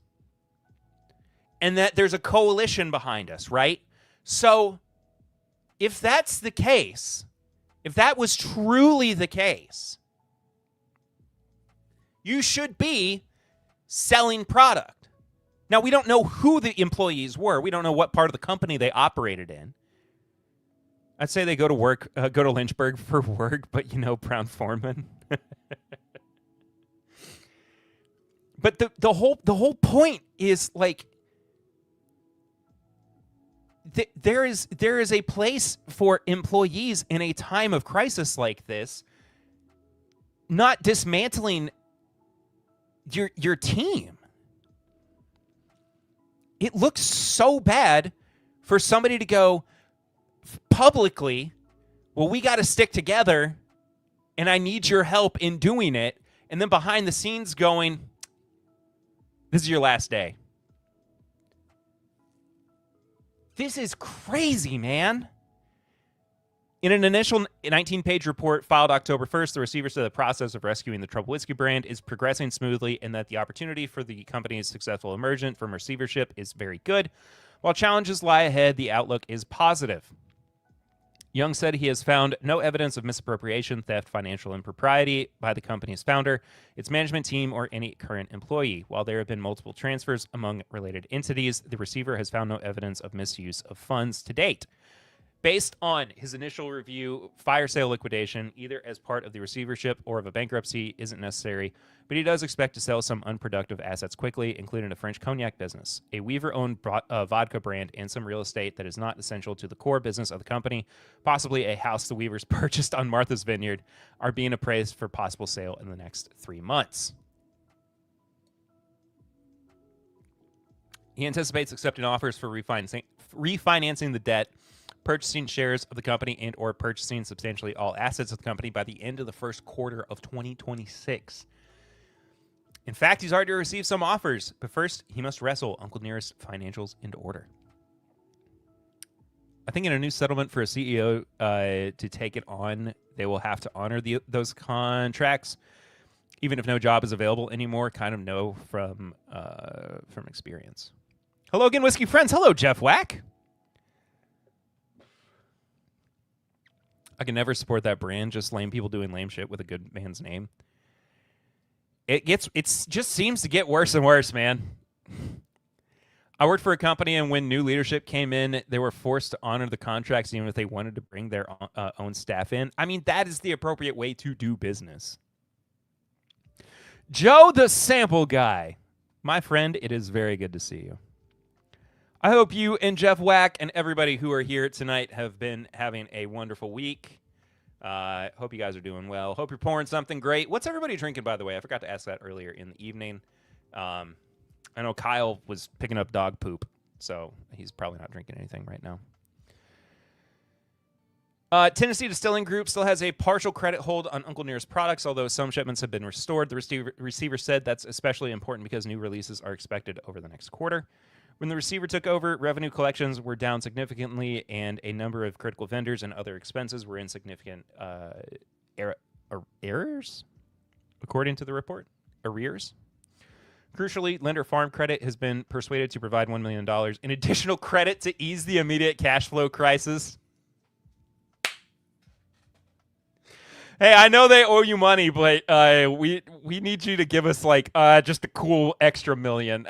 and that there's a coalition behind us, right? So if that's the case, if that was truly the case, you should be selling product. Now, we don't know who the employees were. We don't know what part of the company they operated in. I'd say they go to Lynchburg for work, but Brown Foreman. But the whole point is like there is a place for employees in a time of crisis like this, not dismantling your team. It looks so bad for somebody to go publicly, well, we got to stick together and I need your help in doing it. And then behind the scenes going, this is your last day. This is crazy, man. In an initial 19-page report filed October 1st, the receiver said the process of rescuing the Trouble Whiskey brand is progressing smoothly and that the opportunity for the company's successful emergence from receivership is very good. While challenges lie ahead, the outlook is positive. Young said he has found no evidence of misappropriation, theft, financial impropriety by the company's founder, its management team, or any current employee. While there have been multiple transfers among related entities, the receiver has found no evidence of misuse of funds to date. Based on his initial review, fire sale liquidation, either as part of the receivership or of a bankruptcy, isn't necessary, but he does expect to sell some unproductive assets quickly, including a French cognac business, a Weaver-owned vodka brand, and some real estate that is not essential to the core business of the company. Possibly a house the Weavers purchased on Martha's Vineyard are being appraised for possible sale in the next 3 months. He anticipates accepting offers for refinancing the debt, purchasing shares of the company, and or purchasing substantially all assets of the company by the end of the first quarter of 2026. In fact, he's already received some offers, but first he must wrestle Uncle Nearest's financials into order. I think in a new settlement for a CEO to take it on, they will have to honor those contracts, even if no job is available anymore. Kind of know from experience. Hello again, whiskey friends. Hello, Jeff Wack. I can never support that brand. Just lame people doing lame shit with a good man's name. It just seems to get worse and worse, man. I worked for a company, and when new leadership came in, they were forced to honor the contracts even if they wanted to bring their own staff in. I mean, that is the appropriate way to do business. Joe the Sample Guy. My friend, it is very good to see you. I hope you and Jeff Wack and everybody who are here tonight have been having a wonderful week. Hope you guys are doing well. Hope you're pouring something great. What's everybody drinking, by the way? I forgot to ask that earlier in the evening. I know Kyle was picking up dog poop, so he's probably not drinking anything right now. Tennessee Distilling Group still has a partial credit hold on Uncle Nearest products, although some shipments have been restored. The receiver said that's especially important because new releases are expected over the next quarter. When the receiver took over, revenue collections were down significantly, and a number of critical vendors and other expenses were in significant errors, according to the report. Arrears. Crucially, lender Farm Credit has been persuaded to provide $1 million in additional credit to ease the immediate cash flow crisis. Hey, I know they owe you money, but we need you to give us just a cool extra $1 million.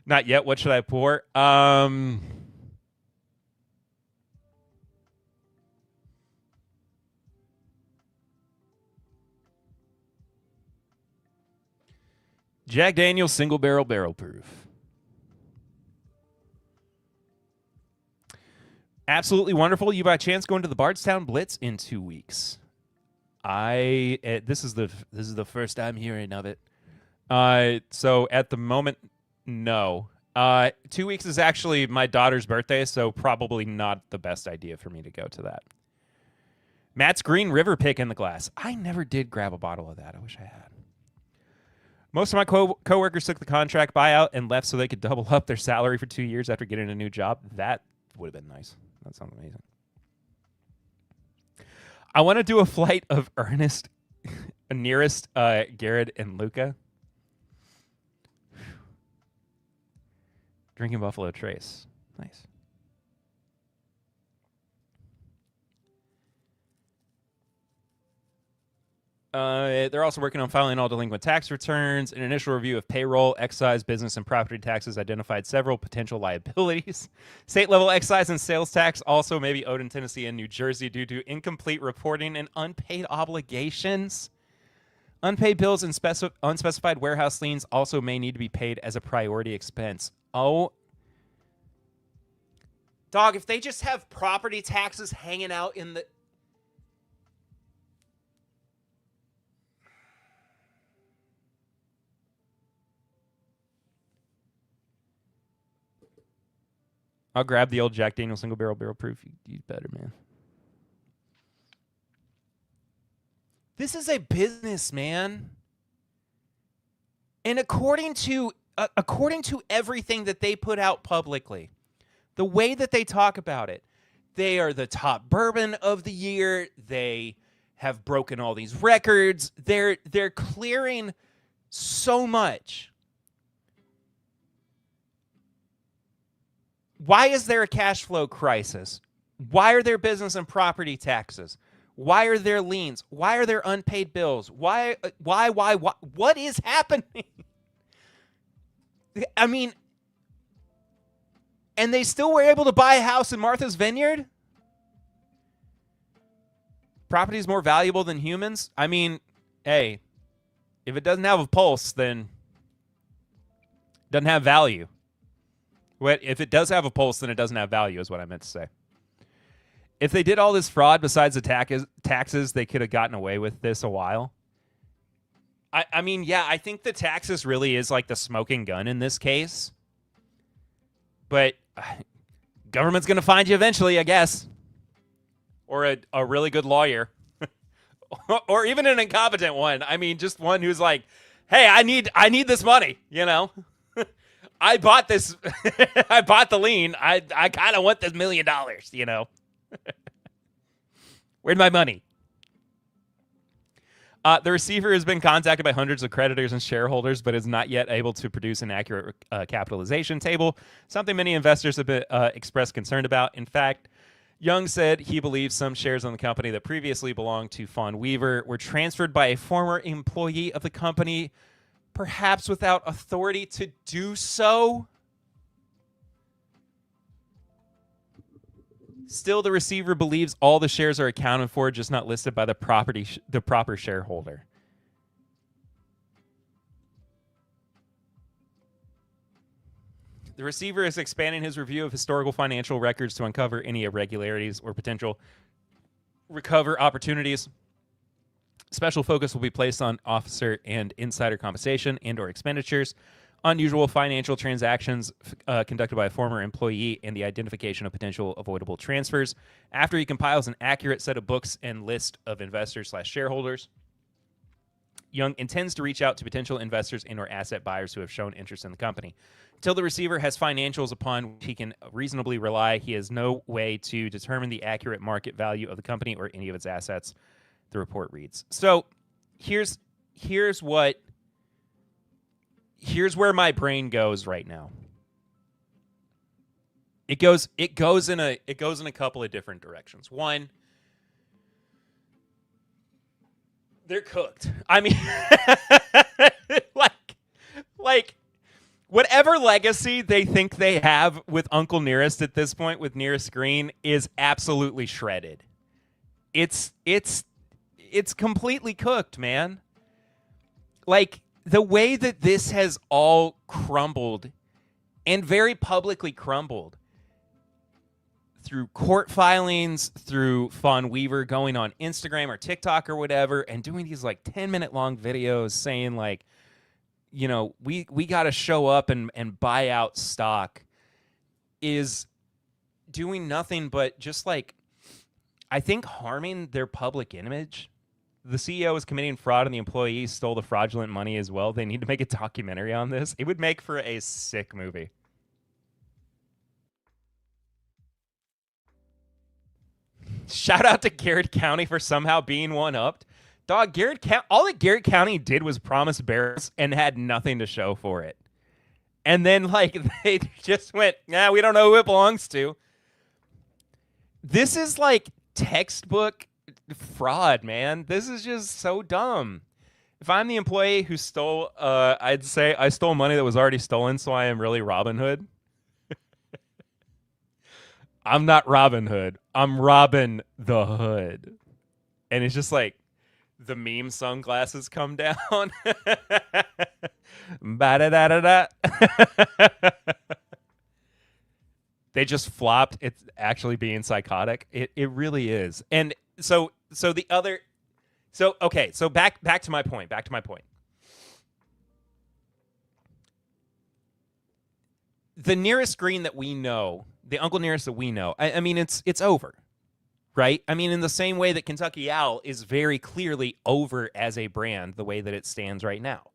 Not yet. What should I pour? Jack Daniel's Single Barrel Proof. Absolutely wonderful. You by chance going to the Bardstown Blitz in 2 weeks? This is the first time hearing of it. So at the moment, no. 2 weeks is actually my daughter's birthday, so probably not the best idea for me to go to that. Matt's Green River Pick in the glass. I never did grab a bottle of that. I wish I had. Most of my coworkers took the contract buyout and left so they could double up their salary for 2 years after getting a new job. That would have been nice. That sounds amazing. I want to do a flight of Ernest, Nearest, Garrett, and Luca. Drinking Buffalo Trace. Nice. They're also working on filing all delinquent tax returns. An initial review of payroll, excise, business, and property taxes identified several potential liabilities. State-level excise and sales tax also may be owed in Tennessee and New Jersey due to incomplete reporting and unpaid obligations. Unpaid bills and unspecified warehouse liens also may need to be paid as a priority expense. Oh. Dog, if they just have property taxes hanging out in the... I'll grab the old Jack Daniel's single barrel proof. You better, man. This is a business, man. And according to everything that they put out publicly, the way that they talk about it, they are the top bourbon of the year. They have broken all these records. They're clearing so much. Why is there a cash flow crisis? Why are there business and property taxes? Why are there liens? Why are there unpaid bills? Why? What is happening? I mean, and they still were able to buy a house in Martha's Vineyard? Property is more valuable than humans? I mean, hey, if it doesn't have a pulse, then it doesn't have value. If it does have a pulse, then it doesn't have value, is what I meant to say. If they did all this fraud besides the taxes, they could have gotten away with this a while. I mean, yeah, I think the taxes really is like the smoking gun in this case. But government's going to find you eventually, I guess. Or a really good lawyer. Or even an incompetent one. I mean, just one who's like, hey, I need this money, you know? I bought this. I bought the lien. I kind of want this $1 million, you know. Where'd my money? The receiver has been contacted by hundreds of creditors and shareholders, but is not yet able to produce an accurate capitalization table, something many investors have been, expressed concern about. In fact, Young said he believes some shares on the company that previously belonged to Fawn Weaver were transferred by a former employee of the company, perhaps without authority to do so. Still, the receiver believes all the shares are accounted for, just not listed by the proper shareholder. The receiver is expanding his review of historical financial records to uncover any irregularities or potential recover opportunities. Special focus will be placed on officer and insider compensation and or expenditures, unusual financial transactions conducted by a former employee, and the identification of potential avoidable transfers after he compiles an accurate set of books and list of investors/shareholders. Young intends to reach out to potential investors and or asset buyers who have shown interest in the company. Until the receiver has financials upon which he can reasonably rely, he has no way to determine the accurate market value of the company or any of its assets, the report reads. So here's where my brain goes right now. It goes in a couple of different directions. One, they're cooked. I mean, like whatever legacy they think they have with Uncle Nearest at this point, with Nearest Green, is absolutely shredded. It's completely cooked, man. Like, the way that this has all crumbled, and very publicly crumbled, through court filings, through Fawn Weaver going on Instagram or TikTok or whatever, and doing these like 10-minute long videos saying like, you know, we got to show up and buy out stock, is doing nothing but just like, I think, harming their public image. The CEO is committing fraud and the employees stole the fraudulent money as well. They need to make a documentary on this. It would make for a sick movie. Shout out to Garrett County for somehow being one-upped. Dog, all that Garrett County did was promise barrels and had nothing to show for it. And then, like, they just went, nah, we don't know who it belongs to. This is, like, textbook fraud, man. This is just so dumb. If I'm the employee who stole, I'd say I stole money that was already stolen, so I am really Robin Hood. I'm not Robin Hood. I'm Robin the Hood. And it's just like the meme sunglasses come down. Ba-da-da-da-da. They just flopped. It's actually being psychotic. It really is. And so the other... So, okay, so back to my point. The nearest green that we know, the Uncle Nearest that we know, I mean, it's over, right? I mean, in the same way that Kentucky Owl is very clearly over as a brand, the way that it stands right now.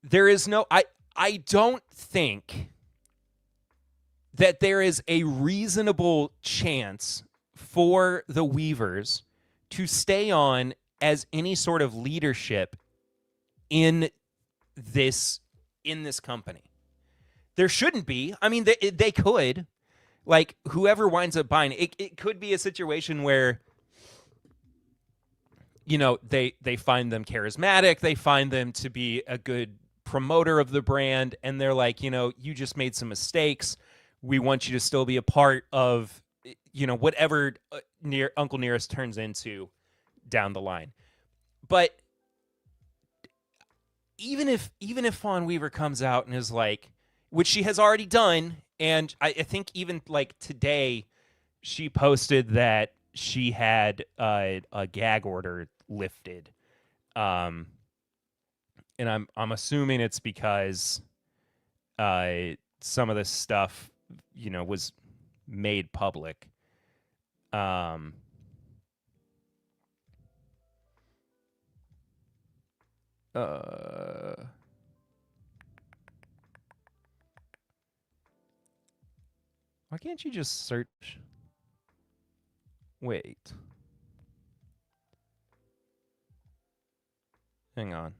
There is no... I don't think that there is a reasonable chance for the Weavers to stay on as any sort of leadership in this company. There shouldn't be. I mean, they could. Like, whoever winds up buying it could be a situation where, you know, they find them charismatic, they find them to be a good promoter of the brand, and they're like, you know, you just made some mistakes. We want you to still be a part of, you know, whatever Uncle Nearest turns into down the line. But even if Fawn Weaver comes out and is like, which she has already done, and I think even like today she posted that she had a gag order lifted, and I'm assuming it's because some of this stuff, you know, was made public. Why can't you just search? Wait. Hang on.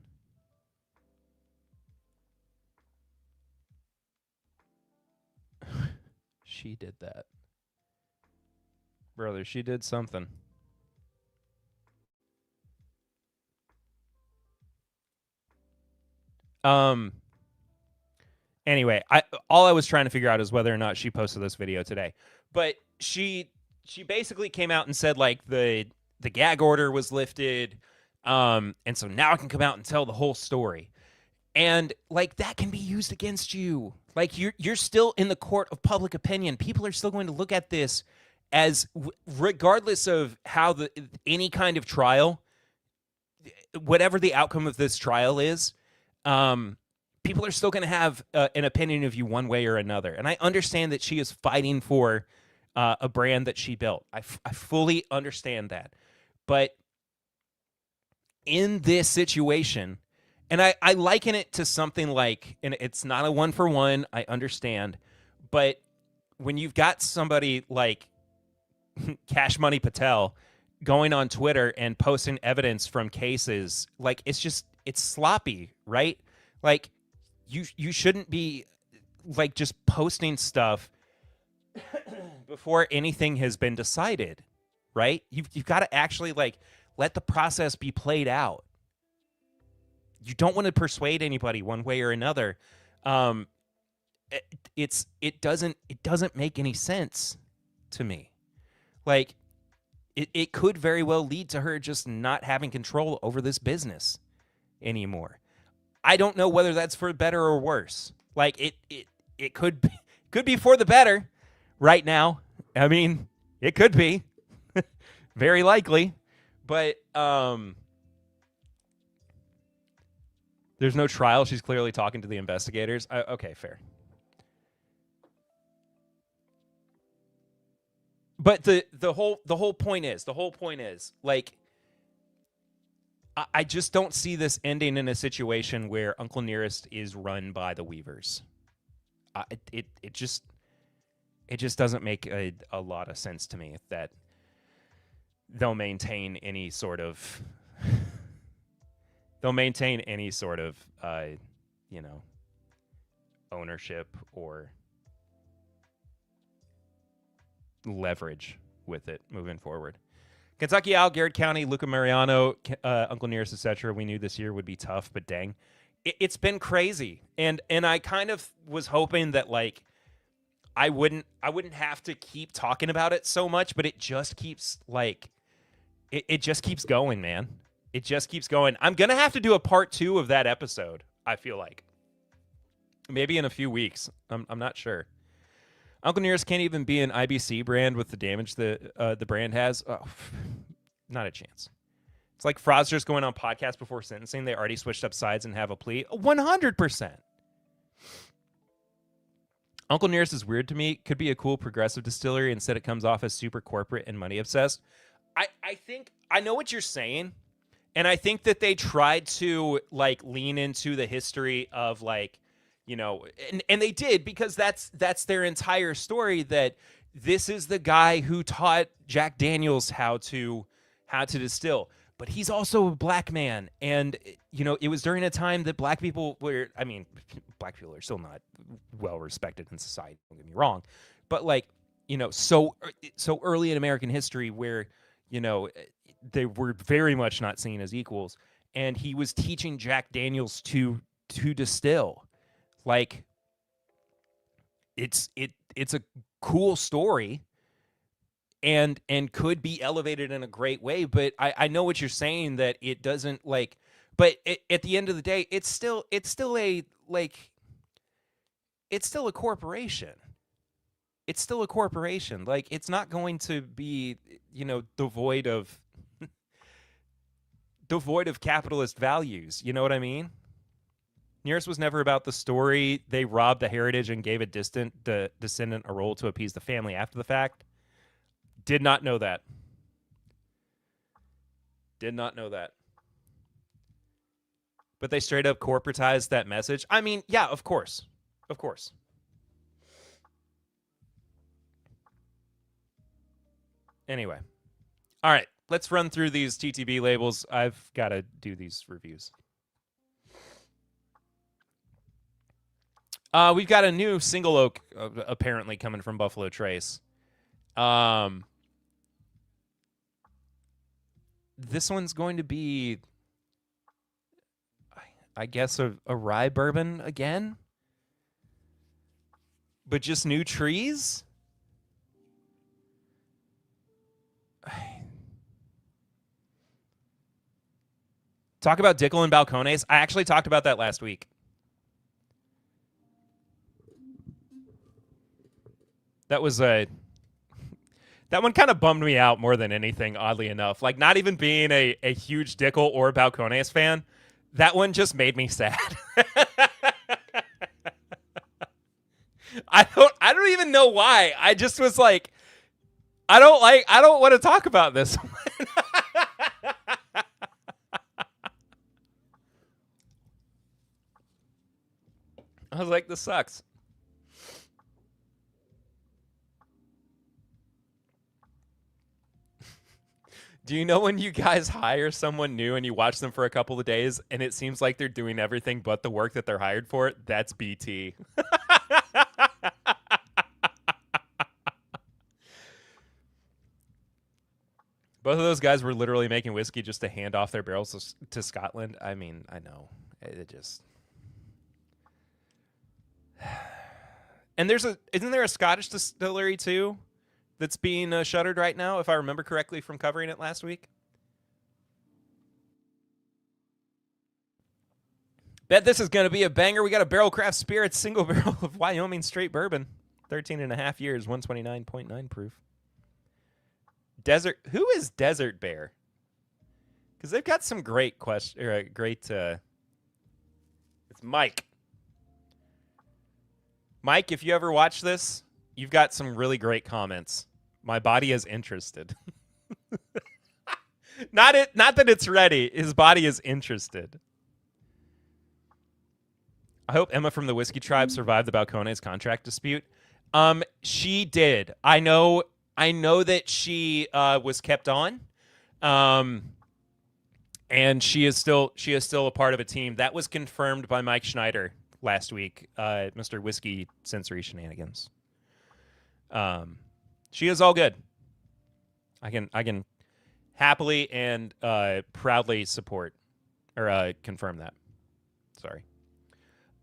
She did that. Brother, she did something. Anyway, all I was trying to figure out is whether or not she posted this video today. But she basically came out and said, like, the gag order was lifted, and so now I can come out and tell the whole story. And, like, that can be used against you. Like, you're still in the court of public opinion. People are still going to look at this as, regardless of how any kind of trial, whatever the outcome of this trial is, people are still going to have an opinion of you one way or another. And I understand that she is fighting for a brand that she built. I fully understand that. But in this situation, and I liken it to something like, and it's not a one-for-one, I understand, but when you've got somebody like Cash Money Patel going on Twitter and posting evidence from cases, like, it's sloppy, right? Like, you shouldn't be, like, just posting stuff before anything has been decided, right? You've got to actually, like, let the process be played out. You don't want to persuade anybody one way or another. It doesn't make any sense to me. Like, it could very well lead to her just not having control over this business anymore. I don't know whether that's for better or worse. Like, it could be for the better right now. I mean, it could be. Very likely. But there's no trial. She's clearly talking to the investigators. Okay, fair. But the whole point is, like, I just don't see this ending in a situation where Uncle Nearest is run by the Weavers. it just doesn't make a lot of sense to me that they'll maintain any sort of you know, ownership or leverage with it moving forward. Kentucky Al, Garrett County, Luca Mariano, Uncle Nearest, etc. We knew this year would be tough, but dang, it's been crazy. And I kind of was hoping that like I wouldn't have to keep talking about it so much, but it just keeps like it just keeps going, man. It just keeps going. I'm gonna have to do a part 2 of that episode. I feel like maybe in a few weeks. I'm not sure. Uncle Nearest can't even be an IBC brand with the damage the brand has. Oh, not a chance. It's like fraudsters going on podcasts before sentencing. They already switched up sides and have a plea. 100%. Uncle Nearest is weird to me. Could be a cool progressive distillery. Instead, it comes off as super corporate and money obsessed. I think I know what you're saying. And I think that they tried to like lean into the history of like, you know, and they did, because that's their entire story, that this is the guy who taught Jack Daniels how to distill. But he's also a black man. And, you know, it was during a time that black people were, I mean, black people are still not well respected in society, don't get me wrong. But like, you know, so early in American history where, you know, they were very much not seen as equals. And he was teaching Jack Daniels to distill. Like, it's a cool story and could be elevated in a great way, but I know what you're saying, that it doesn't like, but at the end of the day, it's still a corporation. It's still a corporation. Like, it's not going to be, you know, devoid of capitalist values. You know what I mean? Nearest was never about the story. They robbed the heritage and gave a descendant a role to appease the family after the fact. Did not know that. Did not know that. But they straight up corporatized that message. I mean, yeah, of course. Of course. Anyway. All right. Let's run through these TTB labels. I've got to do these reviews. We've got a new single oak apparently coming from Buffalo Trace. This one's going to be, I guess, a rye bourbon again, but just new trees. Talk about Dickel and Balcones. I actually talked about that last week. That one kind of bummed me out more than anything, oddly enough. Like, not even being a huge Dickel or Balcones fan, that one just made me sad. I don't even know why. I just was like, I don't want to talk about this one. I was like, this sucks. Do you know when you guys hire someone new and you watch them for a couple of days and it seems like they're doing everything but the work that they're hired for? That's BT. Both of those guys were literally making whiskey just to hand off their barrels to Scotland. I mean, I know. It just... And isn't there a Scottish distillery too that's being shuttered right now, if I remember correctly from covering it last week? Bet this is going to be a banger. We got a Barrel Craft Spirits single barrel of Wyoming straight bourbon. 13 and a half years, 129.9 proof. Who is Desert Bear? Because they've got some great it's Mike. Mike, if you ever watch this, you've got some really great comments. My body is interested. Not that it's ready. His body is interested. I hope Emma from the Whiskey Tribe survived the Balcones contract dispute. She did. I know that she was kept on. And she is still a part of a team. That was confirmed by Mike Schneider last week, Mr. Whiskey Sensory Shenanigans. She is all good. I can happily and proudly support or confirm that. Sorry.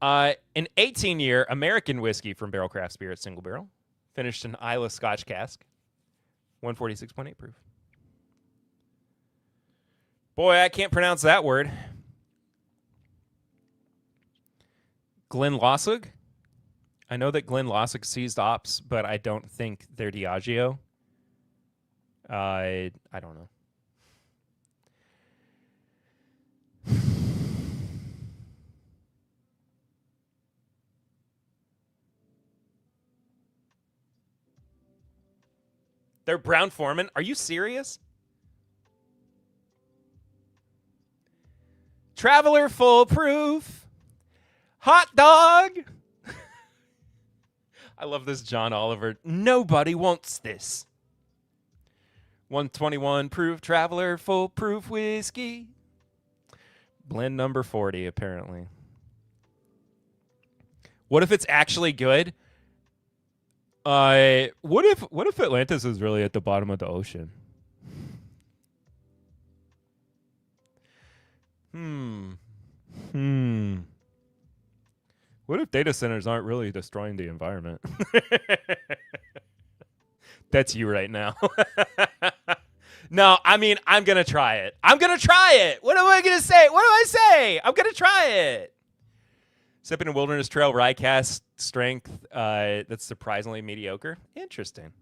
An 18-year American whiskey from Barrel Craft Spirits Single Barrel, finished in Isla Scotch cask, 146.8 proof. Boy, I can't pronounce that word. Glenlawsig? I know that Glenlawsig seized ops, but I don't think they're Diageo. I don't know. They're Brown Forman? Are you serious? Traveler Full Proof. Hot dog. I love this John Oliver. Nobody wants this. 121 proof Traveler Full Proof whiskey. Blend number 40, apparently. What if it's actually good? What if Atlantis is really at the bottom of the ocean? What if data centers aren't really destroying the environment? That's you right now. No, I mean, I'm going to try it. I'm going to try it. What am I going to say? What do I say? I'm going to try it. Sipping a Wilderness Trail rye cask strength that's surprisingly mediocre. Interesting.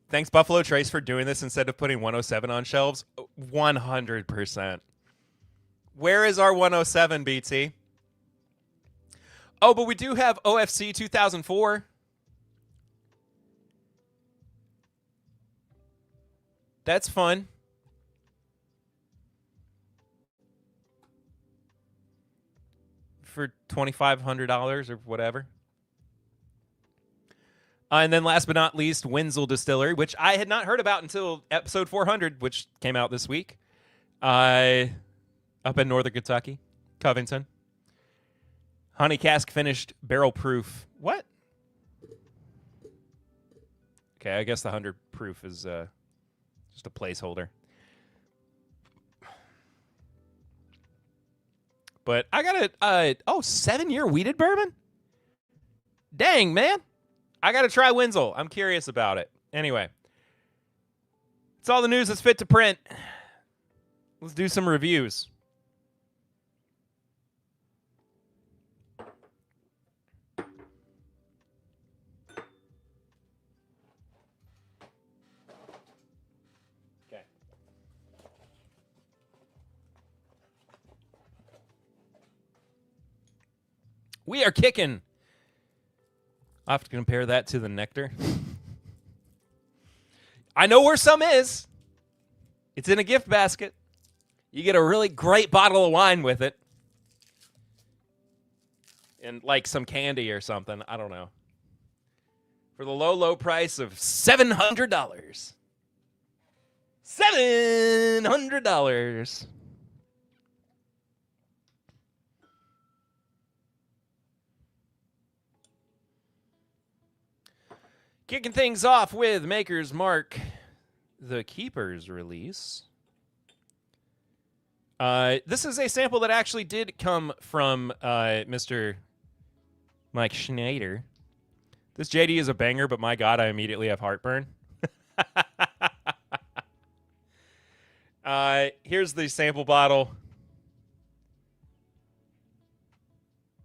Thanks, Buffalo Trace, for doing this instead of putting 107 on shelves. 100%. Where is our 107, BT? Oh, but we do have OFC 2004. That's fun. For $2,500 or whatever. And then last but not least, Wenzel Distillery, which I had not heard about until episode 400, which came out this week. Up in northern Kentucky, Covington. Honey cask finished barrel proof. What? Okay, I guess the 100 proof is just a placeholder. But I got a 7-year wheated bourbon? Dang, man. I got to try Wenzel. I'm curious about it. Anyway. It's all the news that's fit to print. Let's do some reviews. Okay. We are kicking. I'll have to compare that to the nectar. I know where some is. It's in a gift basket. You get a really great bottle of wine with it. And like some candy or something. I don't know. For the low, low price of $700. $700. Kicking things off with Maker's Mark, the Keeper's release. This is a sample that actually did come from Mr. Mike Schneider. This JD is a banger, but my God, I immediately have heartburn. Here's the sample bottle.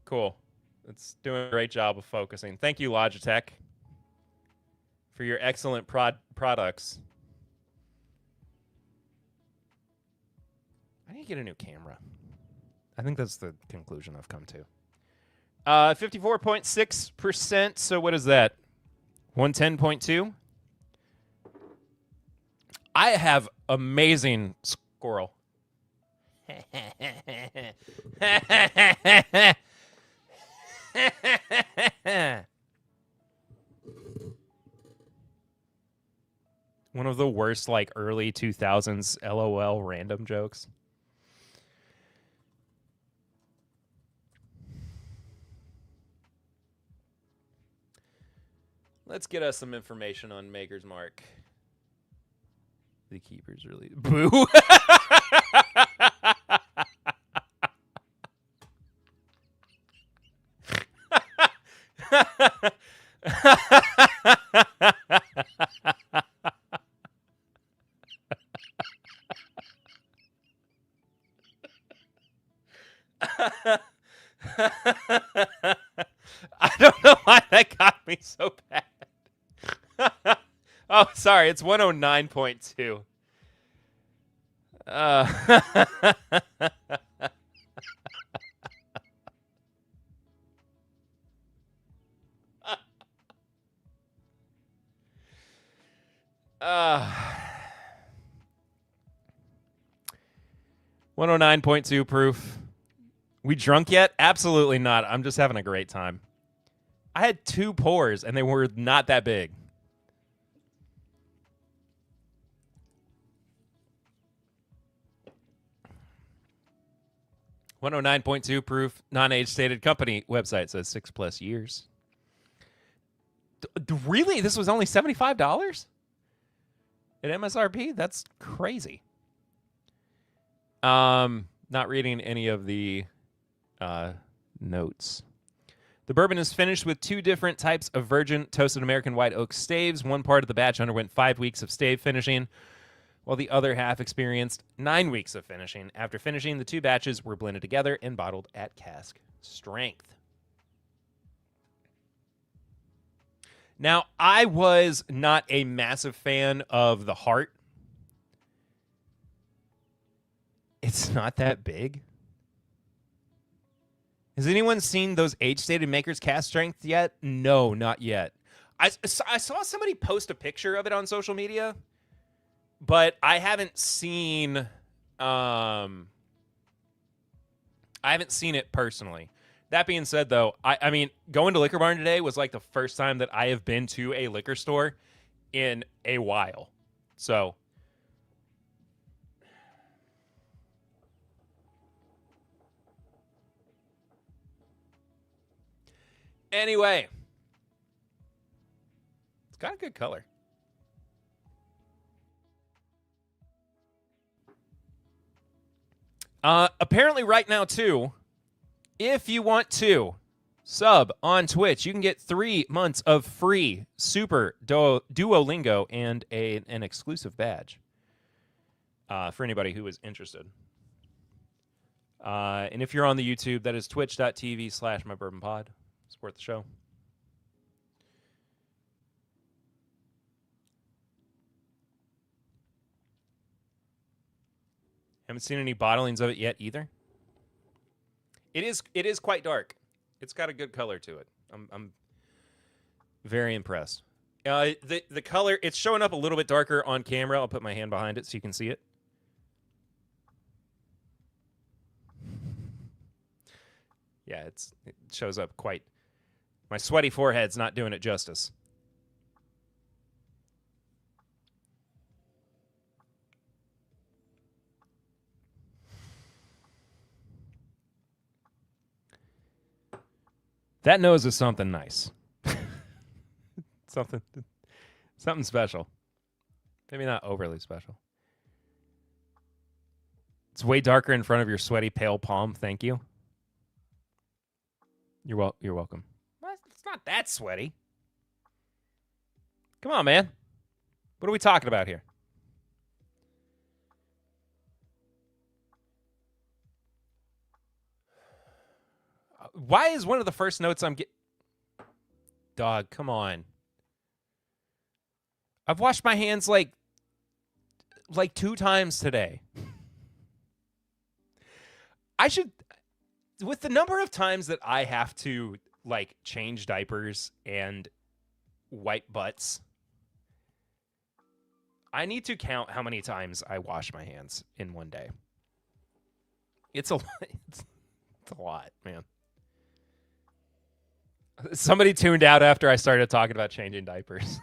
Cool. It's doing a great job of focusing. Thank you, Logitech, for your excellent products. I need to get a new camera. I think that's the conclusion I've come to. 54.6%. So what is that? 110.2? I have amazing squirrel. One of the worst, like, early 2000s LOL random jokes. Let's get us some information on Maker's Mark. The keeper's really... Boo! I don't know why that got me so bad. Oh, sorry. It's 109.2. Uh, 109.2 proof. We drunk yet? Absolutely not. I'm just having a great time. I had 2 pours, and they were not that big. .2 proof, non-age stated company website says 6+ years. Really? This was only $75 at MSRP? That's crazy. Not reading any of the notes. The bourbon is finished with 2 different types of virgin toasted American white oak staves. One part of the batch underwent 5 weeks of stave finishing, while the other half experienced 9 weeks of finishing. After finishing, the 2 batches were blended together and bottled at cask strength. Now, I was not a massive fan of the heart. It's not that big. Has anyone seen those age-stated Maker's cask strength yet? No, not yet. I saw somebody post a picture of it on social media, but I haven't seen it personally. That being said, though, I mean, going to Liquor Barn today was like the first time that I have been to a liquor store in a while. So, anyway, it's got a good color. Apparently right now, too, if you want to sub on Twitch, you can get 3 months of free Super Duolingo and an exclusive badge for anybody who is interested. And if you're on the YouTube, that is twitch.tv/mybourbonpod. Support the show. Haven't seen any bottlings of it yet either. It is quite dark. It's got a good color to it. I'm very impressed. The color, it's showing up a little bit darker on camera. I'll put my hand behind it so you can see it. Yeah, it shows up quite. My sweaty forehead's not doing it justice. That nose is something nice. something special. Maybe not overly special. It's way darker in front of your sweaty, pale palm. Thank you. You're welcome. Well, it's not that sweaty. Come on, man. What are we talking about here? Why is one of the first notes I'm getting... Dog, come on. I've washed my hands like 2 times today. I should... With the number of times that I have to, like, change diapers and wipe butts, I need to count how many times I wash my hands in one day. It's a it's a lot, man. Somebody tuned out after I started talking about changing diapers.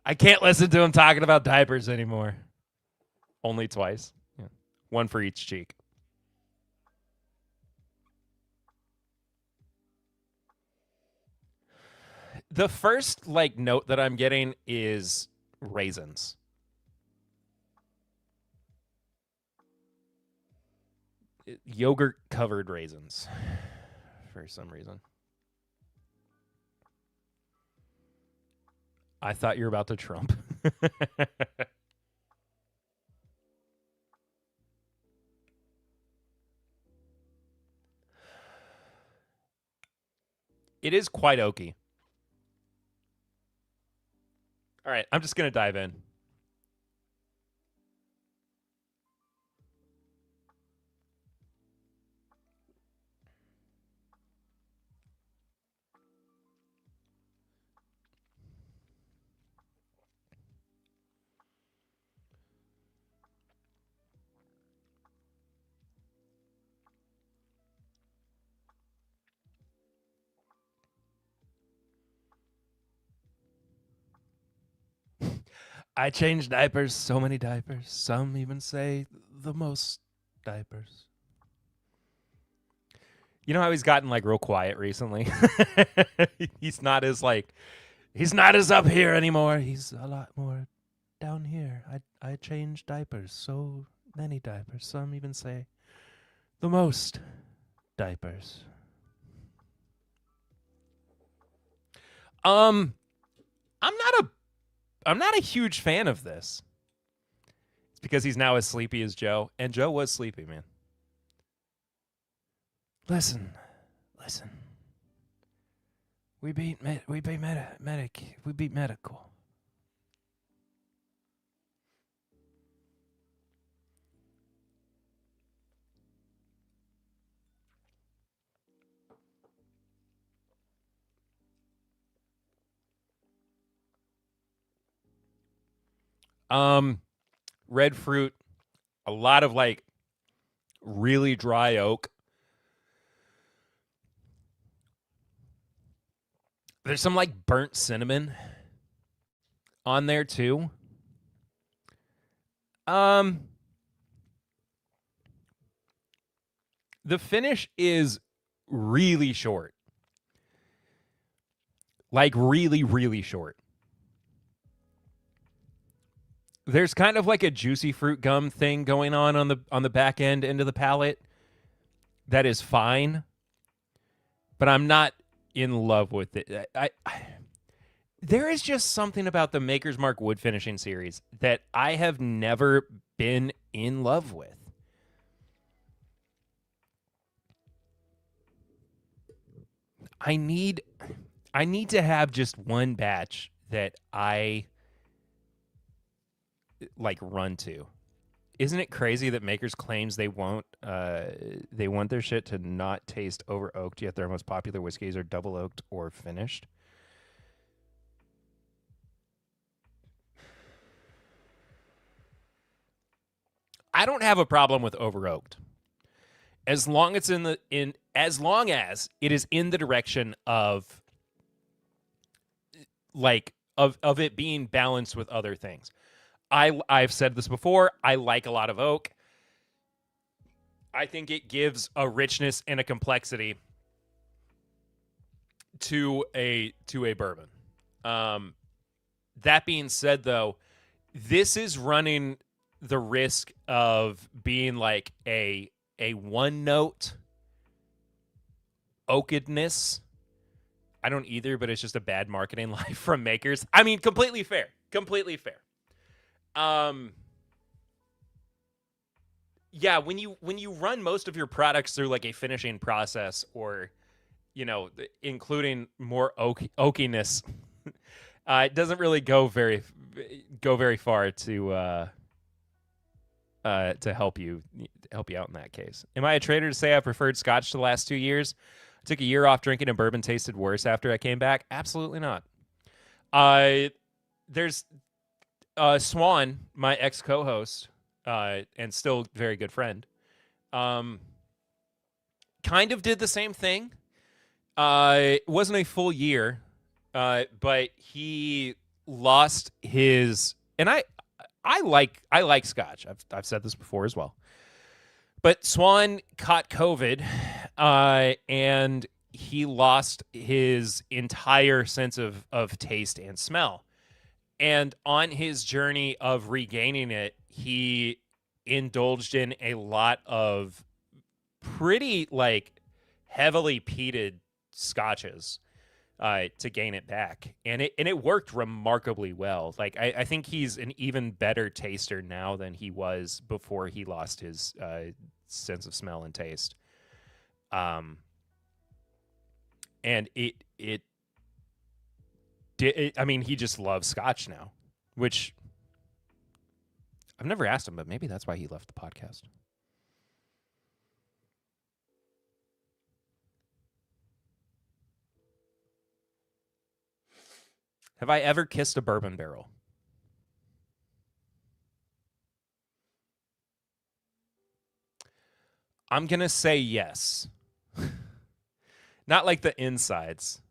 I can't listen to him talking about diapers anymore. Only twice. Yeah. One for each cheek. The first note that I'm getting is raisins. Yogurt covered raisins for some reason. I thought you were about to Trump. It is quite oaky. All right, I'm just going to dive in. I changed diapers, so many diapers. Some even say the most diapers. You know how he's gotten real quiet recently? He's not as up here anymore. He's a lot more down here. I changed diapers, so many diapers. Some even say the most diapers. I'm not a huge fan of this. It's because he's now as sleepy as Joe, and Joe was sleepy, man. Listen. We beat medical. Red fruit, a lot of really dry oak. There's some burnt cinnamon on there too. The finish is really short. Really, really short. There's kind of a juicy fruit gum thing going on the back end into the palate that is fine, but I'm not in love with it. There is just something about the Maker's Mark wood finishing series that I have never been in love with. I need to have just one batch that I run to. Isn't it crazy that Makers claims they want their shit to not taste over oaked, yet their most popular whiskeys are double oaked or finished? I don't have a problem with over oaked, as long as it is in the direction of of it being balanced with other things. I've said this before. I like a lot of oak. I think it gives a richness and a complexity to a bourbon. That being said, though, this is running the risk of being a one note oakedness. I don't either, but it's just a bad marketing lie from Makers. I mean, completely fair. Yeah, when you run most of your products through a finishing process, or including more oakiness, it doesn't really go very far to help you out in that case. Am I a traitor to say I preferred Scotch the last 2 years? I took a year off drinking and bourbon tasted worse after I came back. Absolutely not. There's Swan, my ex co-host, and still very good friend. Kind of did the same thing. It wasn't a full year, but he lost his, and I like Scotch. I've said this before as well. But Swan caught COVID, and he lost his entire sense of taste and smell. And on his journey of regaining it, he indulged in a lot of pretty heavily peated scotches to gain it back, and it worked remarkably well. I think he's an even better taster now than he was before he lost his sense of smell and taste. And it I mean, he just loves Scotch now, which I've never asked him, but maybe that's why he left the podcast. Have I ever kissed a bourbon barrel? I'm going to say yes. Not like the insides,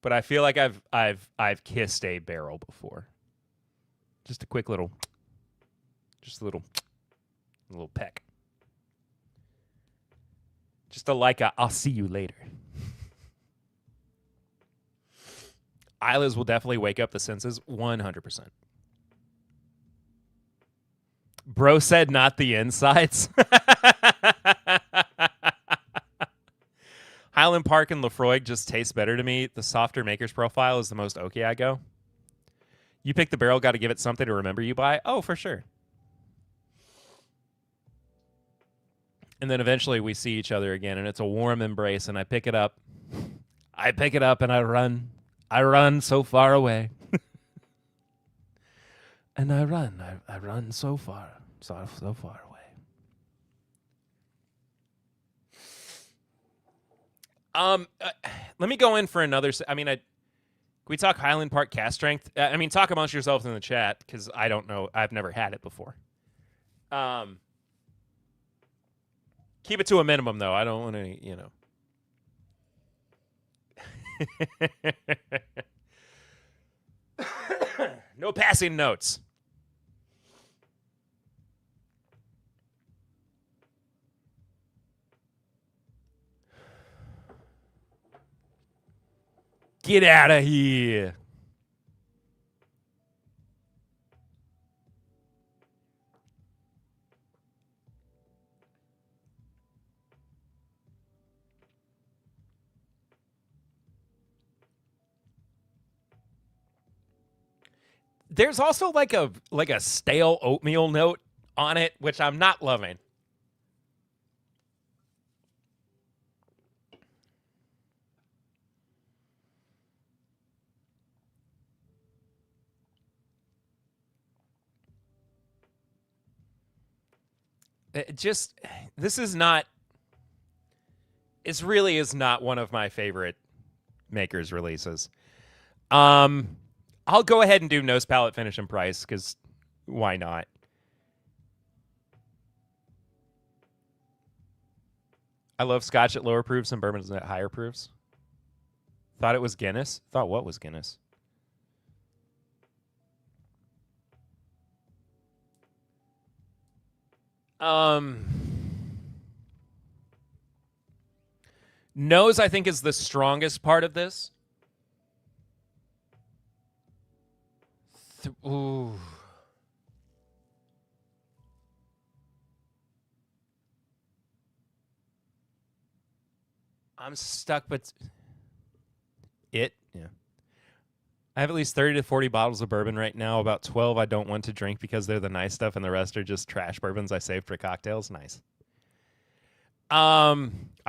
but I feel like I've kissed a barrel before. Just a quick little peck. Just I'll see you later. Isla's will definitely wake up the senses 100%. Bro said not the insides. Highland Park and Lefroy just taste better to me. The softer maker's profile is the most okay I go. You pick the barrel, got to give it something to remember you by. Oh, for sure. And then eventually we see each other again, and it's a warm embrace, and I pick it up. And I run. I run so far away. And I run so far away. Let me go in for another. Can we talk Highland Park cast strength? Talk amongst yourselves in the chat, because I don't know. I've never had it before. Keep it to a minimum, though. I don't want to, No passing notes. Get out of here. There's also like a stale oatmeal note on it, which I'm not loving. This really is not one of my favorite Makers releases. I'll go ahead and do nose, palate, finish, and price, because why not? I love Scotch at lower proofs and bourbons at higher proofs. Thought it was Guinness? Thought what was Guinness? Nose, I think, is the strongest part of this. Ooh. I'm stuck, but yeah. I have at least 30 to 40 bottles of bourbon right now. About 12 I don't want to drink because they're the nice stuff, and the rest are just trash bourbons I saved for cocktails. Nice. I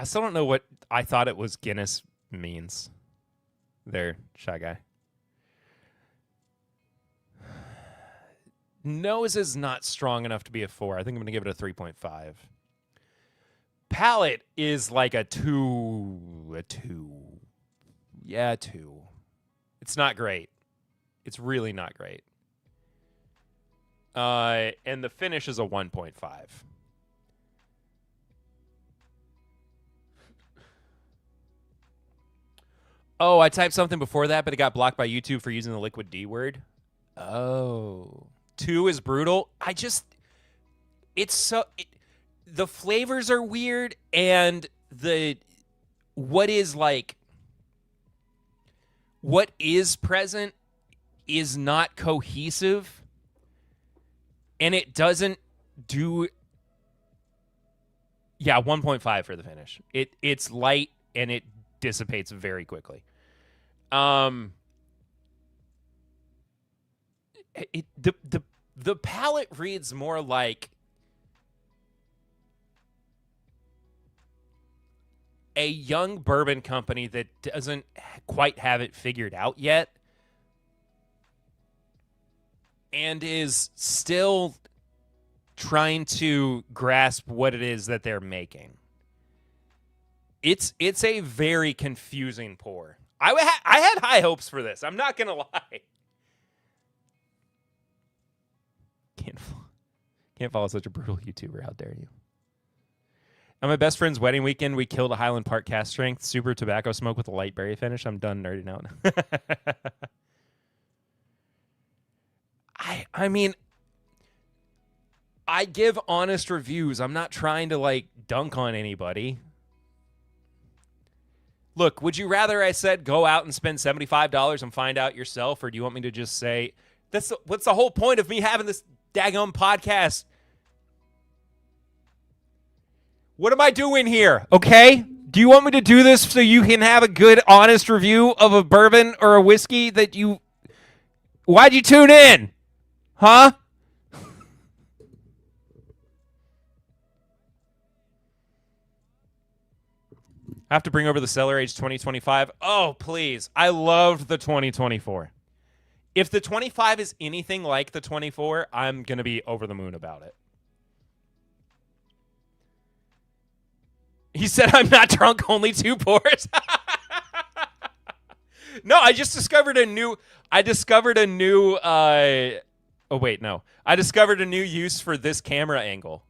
still don't know what I thought it was Guinness means. There, Shy Guy. Nose is not strong enough to be a 4. I think I'm going to give it a 3.5. Palate is like a 2. A 2. Yeah, 2. It's not great. It's really not great. And the finish is a 1.5. Oh, I typed something before that, but it got blocked by YouTube for using the liquid D word. Oh. 2 is brutal. The flavors are weird, and what is present is not cohesive, and it doesn't do. Yeah, 1.5 for the finish. It's light and it dissipates very quickly. The palate reads more like a young bourbon company that doesn't quite have it figured out yet and is still trying to grasp what it is that they're making. It's a very confusing pour. I had high hopes for this. I'm not going to lie. Can't follow such a brutal YouTuber. How dare you? On my best friend's wedding weekend, we killed a Highland Park cast strength super tobacco smoke with a light berry finish. I'm done nerding out. I mean, I give honest reviews. I'm not trying to dunk on anybody. Look, would you rather I said go out and spend $75 and find out yourself, or do you want me to just say what's the whole point of me having this daggone podcast? What am I doing here? Okay? Do you want me to do this so you can have a good, honest review of a bourbon or a whiskey that you... Why'd you tune in? Huh? I have to bring over the Cellar Age 2025. Oh, please. I loved the 2024. If the 25 is anything like the 24, I'm going to be over the moon about it. He said, I'm not drunk, only 2 pours. No, I just discovered a new... I discovered a new use for this camera angle,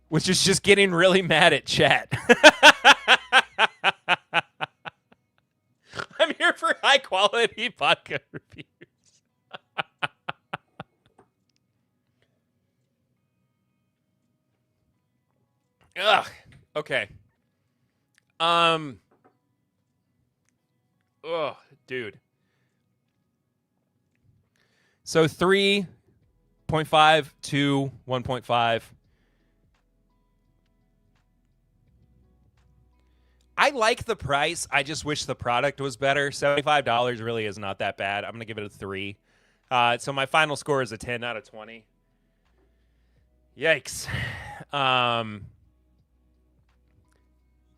which is just getting really mad at chat. I'm here for high-quality vodka reviews. Ugh. Okay. Oh, dude. So 3.5 to 1.5. I like the price. I just wish the product was better. $75 really is not that bad. I'm going to give it a 3. So my final score is a 10 out of 20. Yikes.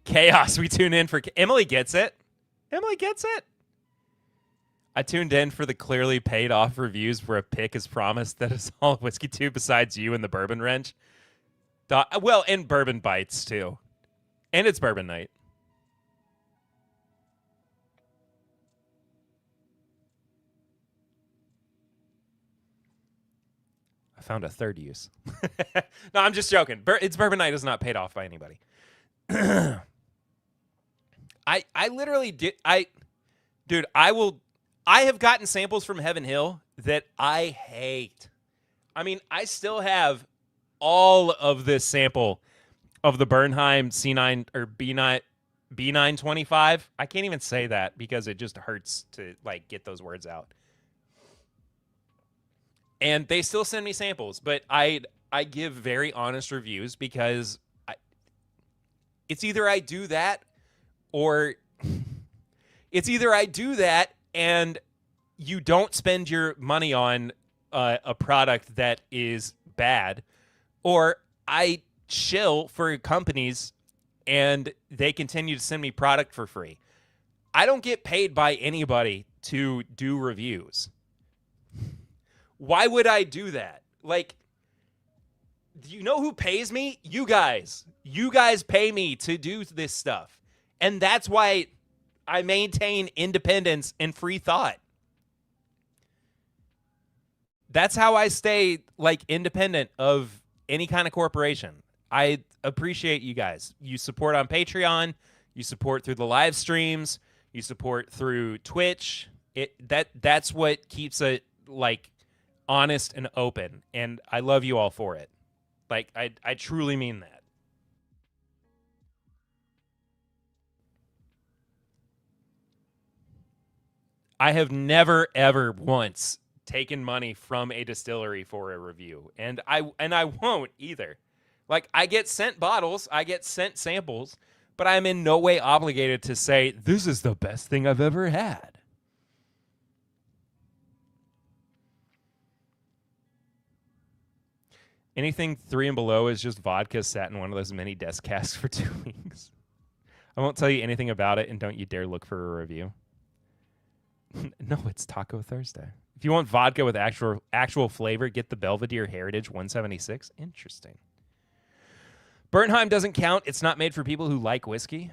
Chaos. We tune in for... Emily gets it. Emily gets it. I tuned in for the clearly paid off reviews where a pick is promised that is all whiskey tube besides you and the bourbon wrench. Well, and bourbon bites too. And it's bourbon night. I found a third use. No, I'm just joking. It's bourbon night is not paid off by anybody. I literally did. Dude, I have gotten samples from Heaven Hill that I hate. I mean, I still have all of this sample of the Bernheim C9 or B925. I can't even say that because it just hurts to get those words out. And they still send me samples, but I give very honest reviews because it's either I do that or and you don't spend your money on a product that is bad, or I shill for companies and they continue to send me product for free. I don't get paid by anybody to do reviews. Why would I do that? Do you know who pays me? You guys. You guys pay me to do this stuff. And that's why I maintain independence and free thought. That's how I stay like independent of any kind of corporation. I appreciate you guys. You support on Patreon, you support through the live streams, you support through Twitch. That's what keeps it like honest and open, and I love you all for it. Like I truly mean that. I have never ever once taken money from a distillery for a review, and I won't either. Like, I get sent bottles, I get sent samples, but I'm in no way obligated to say this is the best thing I've ever had. Anything 3 and below is just vodka sat in one of those mini desk casks for 2 weeks. I won't tell you anything about it, and don't you dare look for a review. No, it's Taco Thursday. If you want vodka with actual flavor, get the Belvedere Heritage 176. Interesting. Bernheim doesn't count. It's not made for people who like whiskey.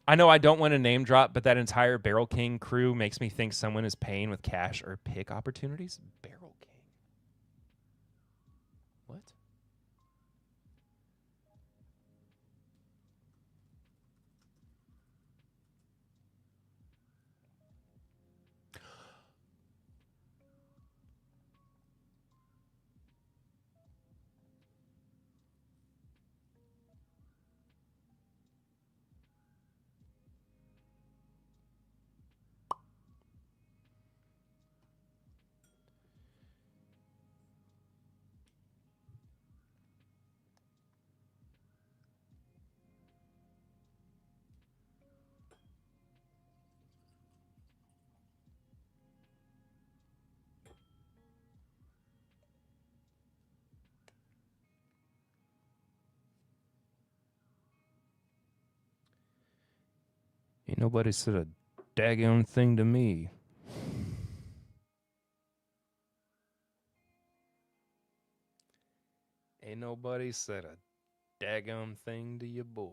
I know I don't want to name drop, but that entire Barrel King crew makes me think someone is paying with cash or pick opportunities. Barrel King. What? Ain't nobody said a daggone thing to me. Ain't nobody said a daggone thing to your boy.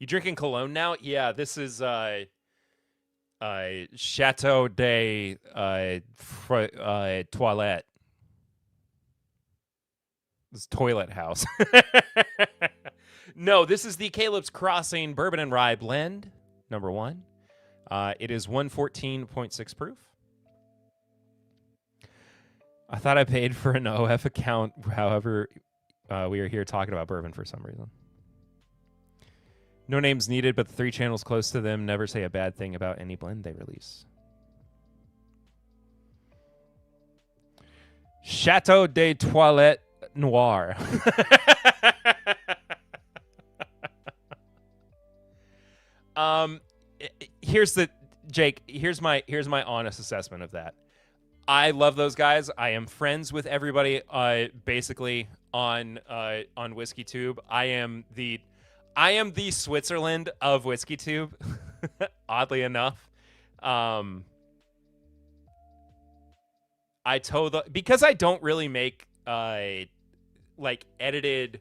You drinking cologne now? Yeah, this is Chateau de Toilette. This toilet house. No, this is the Caleb's Crossing Bourbon and Rye blend, number 1. It is 114.6 proof. I thought I paid for an OF account. However, we are here talking about bourbon for some reason. No names needed, but the 3 channels close to them never say a bad thing about any blend they release. Chateau de Toilette Noir. Here's my honest assessment of that. I love those guys. I am friends with everybody basically on WhiskeyTube. I am the Switzerland of WhiskeyTube. Oddly enough. Because I don't really make like edited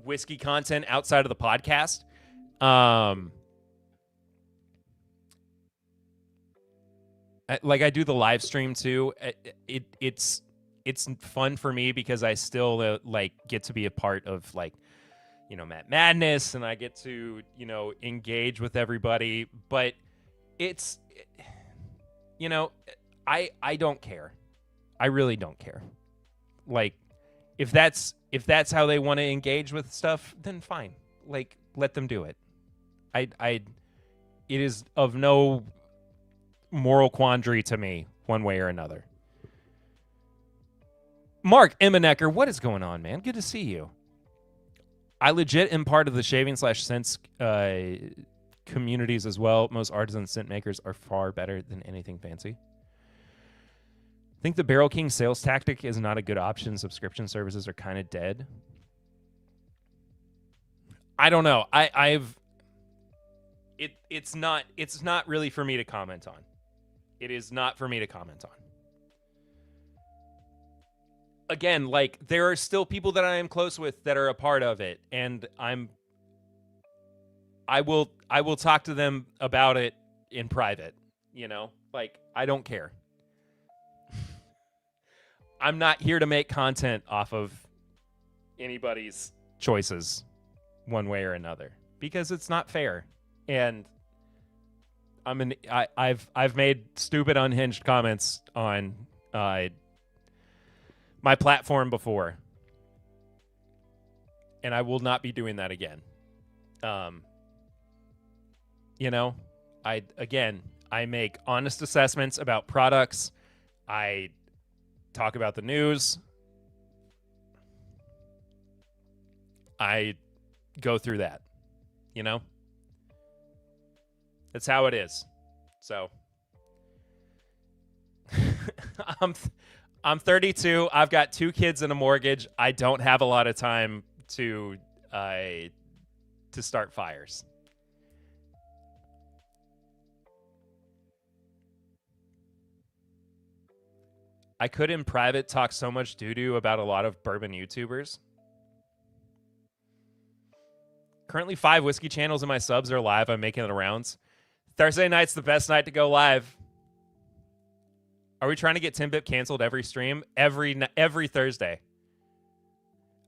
whiskey content outside of the podcast. I do the live stream too. It's fun for me because I still like get to be a part of like, you know, Matt Madness, and I get to, you know, engage with everybody. But it's, you know, I don't care. I really don't care. Like, if that's how they want to engage with stuff, then fine. Like, let them do it. It is of no moral quandary to me, one way or another. Mark Emmenecker, what is going on, man? Good to see you. I legit am part of the shaving/scents communities as well. Most artisan scent makers are far better than anything fancy. I think the Barrel King sales tactic is not a good option. Subscription services are kind of dead. I don't know. It's not really for me to comment on. It is not for me to comment on. Again, like, there are still people that I am close with that are a part of it, and I will talk to them about it in private, you know? Like, I don't care. I'm not here to make content off of anybody's choices one way or another because it's not fair. And I've made stupid unhinged comments on my platform before. And I will not be doing that again. You know, I make honest assessments about products. I talk about the news. I go through that, you know? That's how it is. So I'm 32. I've got 2 kids and a mortgage. I don't have a lot of time to start fires. I could in private talk so much doo-doo about a lot of bourbon YouTubers. Currently 5 whiskey channels in my subs are live. I'm making the rounds. Thursday night's the best night to go live. Are we trying to get Timbip canceled every stream? Every Thursday.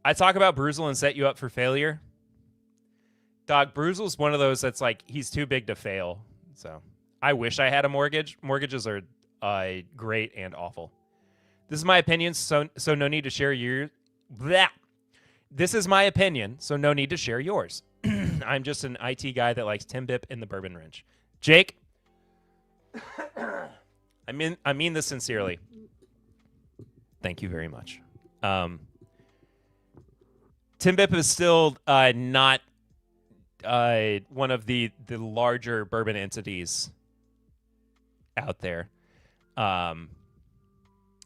I talk about Bruzel and set you up for failure. Dog, Bruzel's one of those that's like, he's too big to fail. So I wish I had a mortgage. Mortgages are great and awful. This is my opinion, so no need to share your... Blah. This is my opinion, so no need to share yours. I'm just an IT guy that likes Timbip and the Bourbon Wrench. Jake, I mean this sincerely. Thank you very much. Timbip is still not one of the larger bourbon entities out there.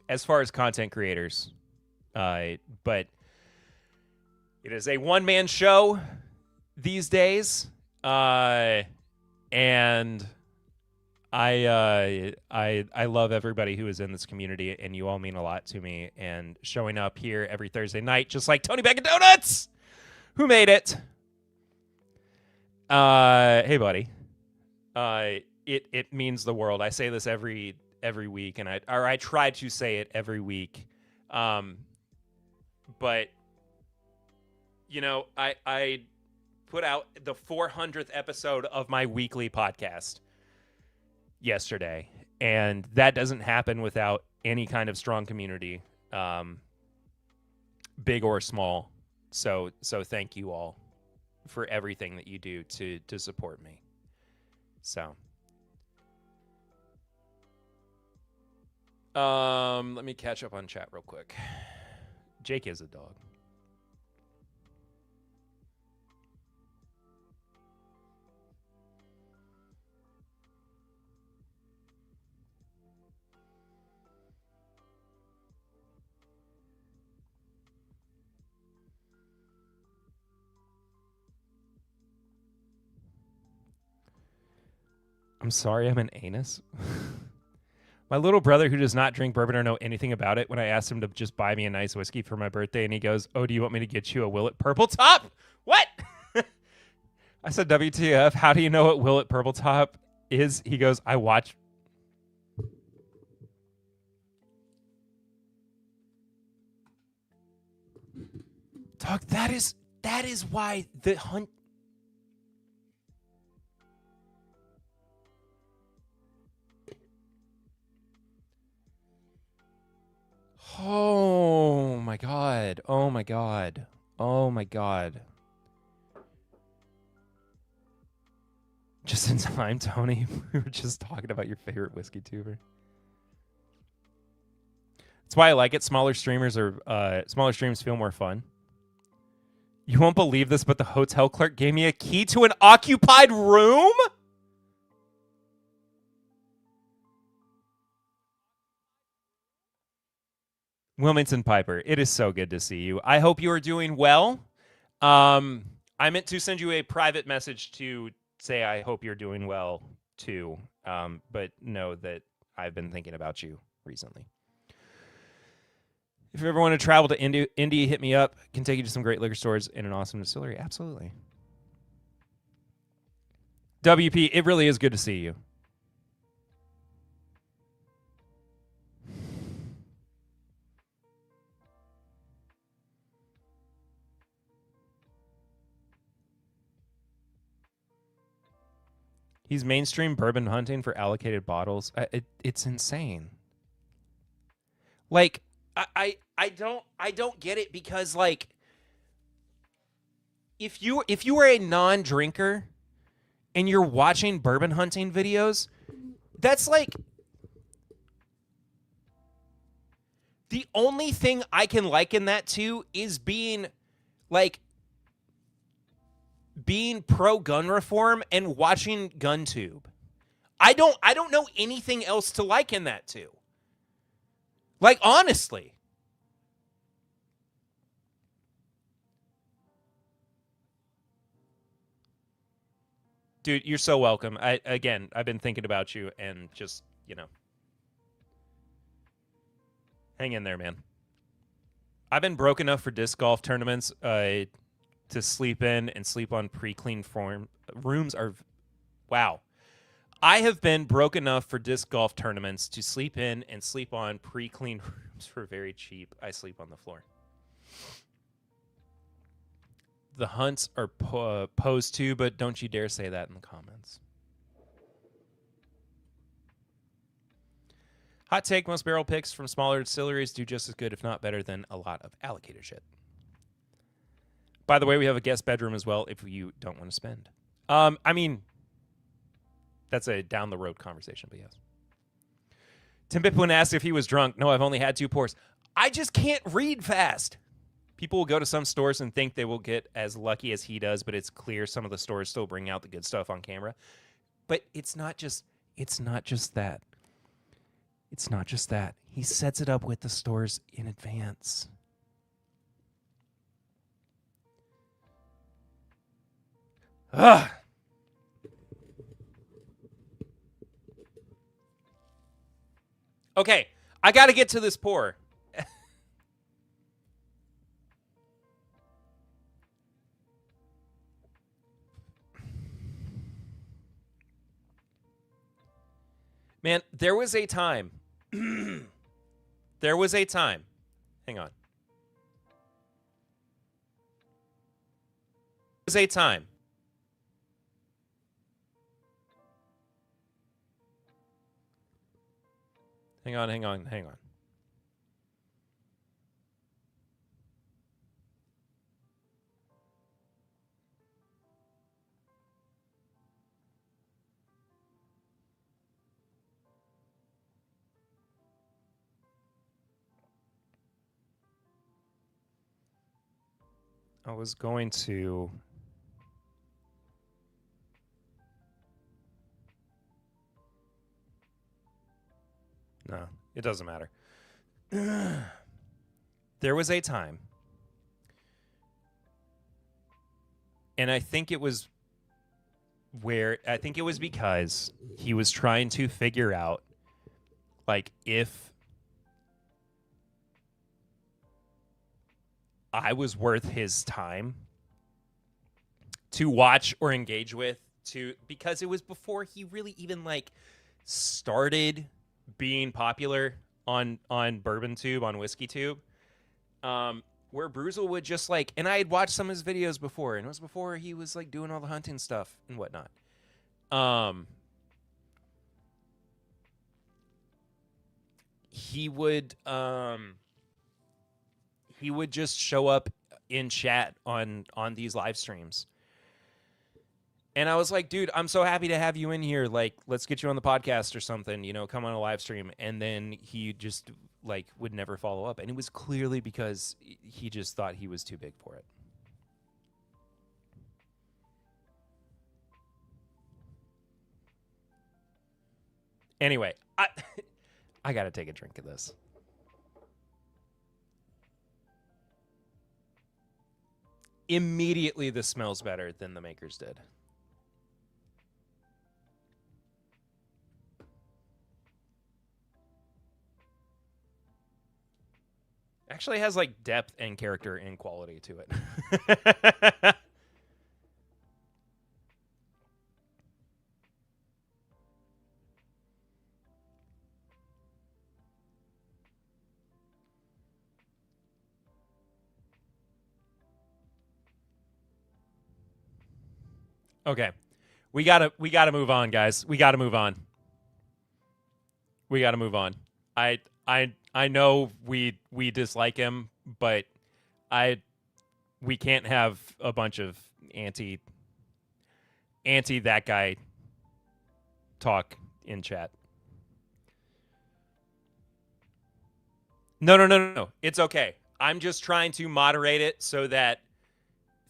As far as content creators, but it is a one-man show these days, and I love everybody who is in this community, and you all mean a lot to me. And showing up here every Thursday night, just like Tony Bag of Donuts, who made it. Hey, buddy. It means the world. I say this every week, and I try to say it every week. But you know, I put out the 400th episode of my weekly podcast yesterday, and that doesn't happen without any kind of strong community, big or small. So thank you all for everything that you do to support me. So let me catch up on chat real quick. Jake is a dog. I'm sorry, I'm an anus. My little brother, who does not drink bourbon or know anything about it, when I asked him to just buy me a nice whiskey for my birthday, and he goes, "Oh, do you want me to get you a Willet Purple Top?" What? I said, WTF, how do you know what Willet Purple Top is? He goes, I watch. Dog, that is why the hunt. Oh my god. Oh my god. Oh my god. Just in time, Tony. We were just talking about your favorite whiskey tuber. That's why I like it. Smaller streams feel more fun. You won't believe this, but the hotel clerk gave me a key to an occupied room? Wilmington Piper, it is so good to see you. I hope you are doing well. I meant to send you a private message to say I hope you're doing well, too. But know that I've been thinking about you recently. If you ever want to travel to India, hit me up. Can take you to some great liquor stores and an awesome distillery. Absolutely. WP, it really is good to see you. He's mainstream bourbon hunting for allocated bottles. It's insane. Like, I don't get it, because like, if you are a non-drinker and you're watching bourbon hunting videos, that's like the only thing I can liken that to is being pro gun reform and watching GunTube. I don't know anything else to liken that to. Like, honestly. Dude, you're so welcome. I've been thinking about you, and just, hang in there, man. I've been broke enough for disc golf tournaments to sleep in and sleep on pre-clean form. Rooms are, wow. I have been broke enough for disc golf tournaments to sleep in and sleep on pre-clean rooms for very cheap. I sleep on the floor. The hunts are posed to, but don't you dare say that in the comments. Hot take, most barrel picks from smaller distilleries do just as good, if not better, than a lot of allocated shit. By the way, we have a guest bedroom as well if you don't want to spend. I mean, that's a down-the-road conversation, but yes. Tim Biplin asked if he was drunk. No, I've only had 2 pours. I just can't read fast. People will go to some stores and think they will get as lucky as he does, but it's clear some of the stores still bring out the good stuff on camera. But it's not just that. It's not just that. He sets it up with the stores in advance. Ugh. Okay, I got to get to this pour. Man, there was a time. There was a time. Hang on. There was a time. Hang on. I was going to... No, it doesn't matter. There was a time, and I think it was because he was trying to figure out, like, if I was worth his time to watch or engage with, because it was before he really even like started being popular on Bourbon Tube, on Whiskey Tube, where Bruzel would just like, and I had watched some of his videos before, and it was before he was like doing all the hunting stuff and whatnot. He would just show up in chat on these live streams. And I was like, dude, I'm so happy to have you in here. Like, let's get you on the podcast or something, come on a live stream. And then he just like would never follow up. And it was clearly because he just thought he was too big for it. Anyway, I got to take a drink of this. Immediately, this smells better than the makers did. Actually has like depth and character and quality to it. Okay. We gotta move on, guys. We gotta move on. We gotta move on. I know we dislike him, but we can't have a bunch of anti that guy talk in chat. No. It's okay. I'm just trying to moderate it so that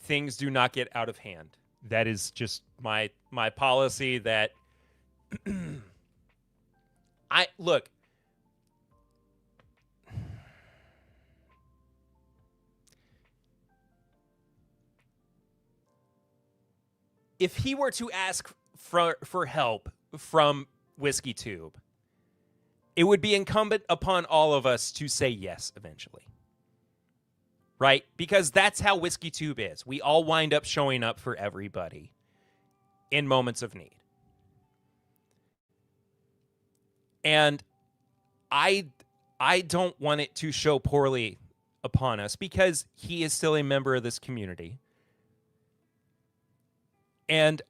things do not get out of hand. That is just my policy that I look. If he were to ask for help from Whiskey Tube, it would be incumbent upon all of us to say yes eventually. Right? Because that's how Whiskey Tube is. We all wind up showing up for everybody in moments of need. And I don't want it to show poorly upon us because he is still a member of this community. And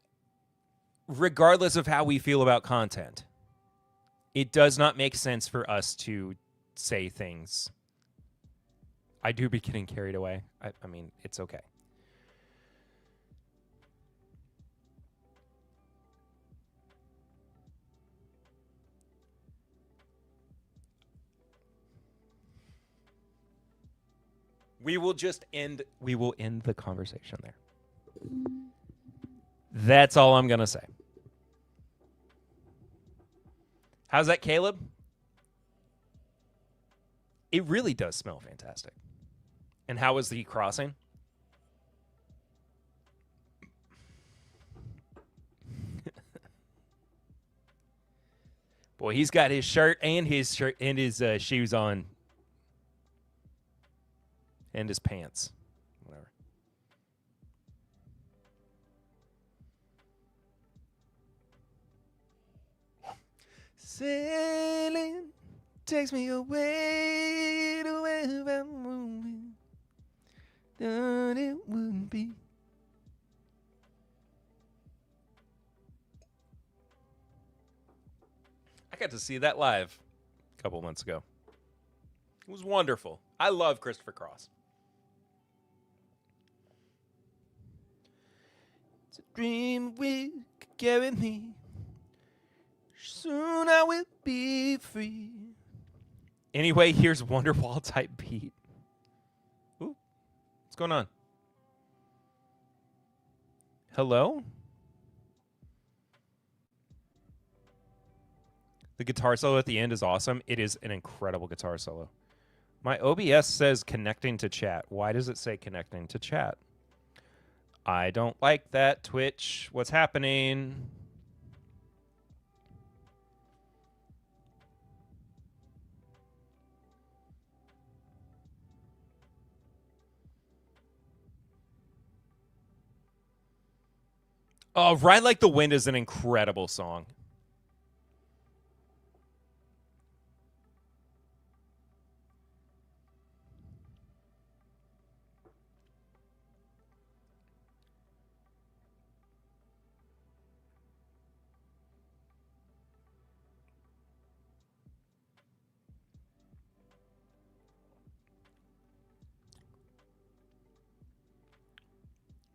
regardless of how we feel about content, it does not make sense for us to say things. I do be getting carried away. I mean, it's okay. We will end the conversation there. That's all I'm going to say. How's that, Caleb? It really does smell fantastic. And how was the crossing? Boy, he's got his shirt and his shoes on. And his pants. Whatever. Sailing takes me away to where I'm moving. Thought it wouldn't be. I got to see that live a couple months ago. It was wonderful. I love Christopher Cross. It's a dream we could carry me. Soon I will be free. Anyway, here's Wonderwall type beat. Ooh, what's going on? Hello? The guitar solo at the end is awesome. It is an incredible guitar solo. My OBS says connecting to chat. Why does it say connecting to chat? I don't like that, Twitch. What's happening? Oh, Ride Like the Wind is an incredible song.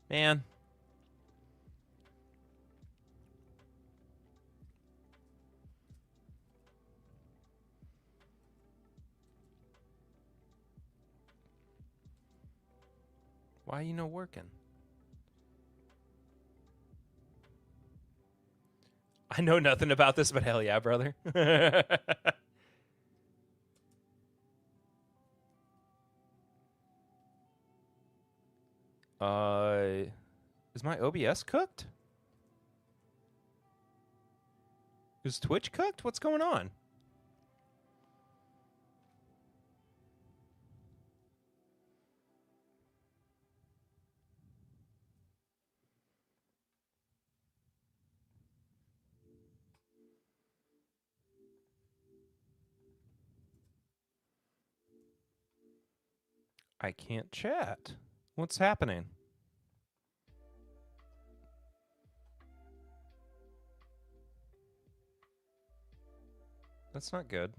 Man. Why are you no working? I know nothing about this, but hell yeah, brother. Is my OBS cooked? Is Twitch cooked? What's going on? I can't chat. What's happening? That's not good.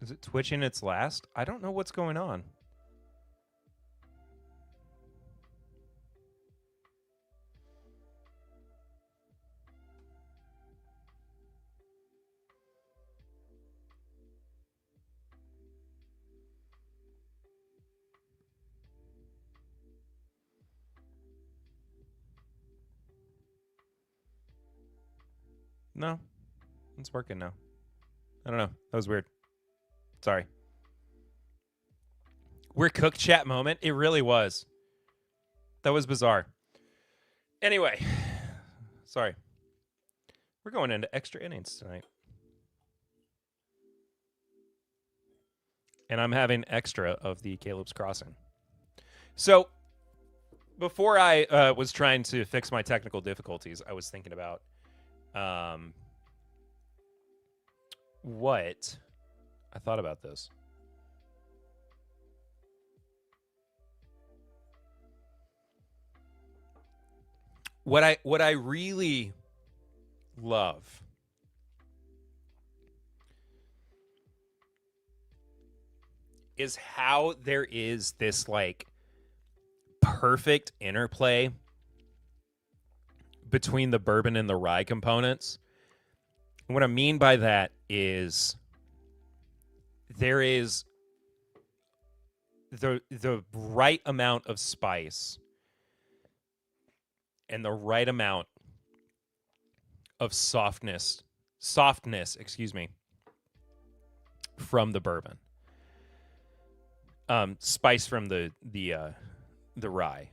Is it twitching its last? I don't know what's going on. No, it's working now. I don't know. That was weird. Sorry. We're cooked chat moment. It really was. That was bizarre. Anyway, sorry. We're going into extra innings tonight. And I'm having extra of the Caleb's Crossing. So, before I was trying to fix my technical difficulties, I was thinking about what I thought about this. What I really love is how there is this like perfect interplay between the bourbon and the rye components. And what I mean by that is there is the right amount of spice and the right amount of softness, excuse me, from the bourbon. Spice from the rye.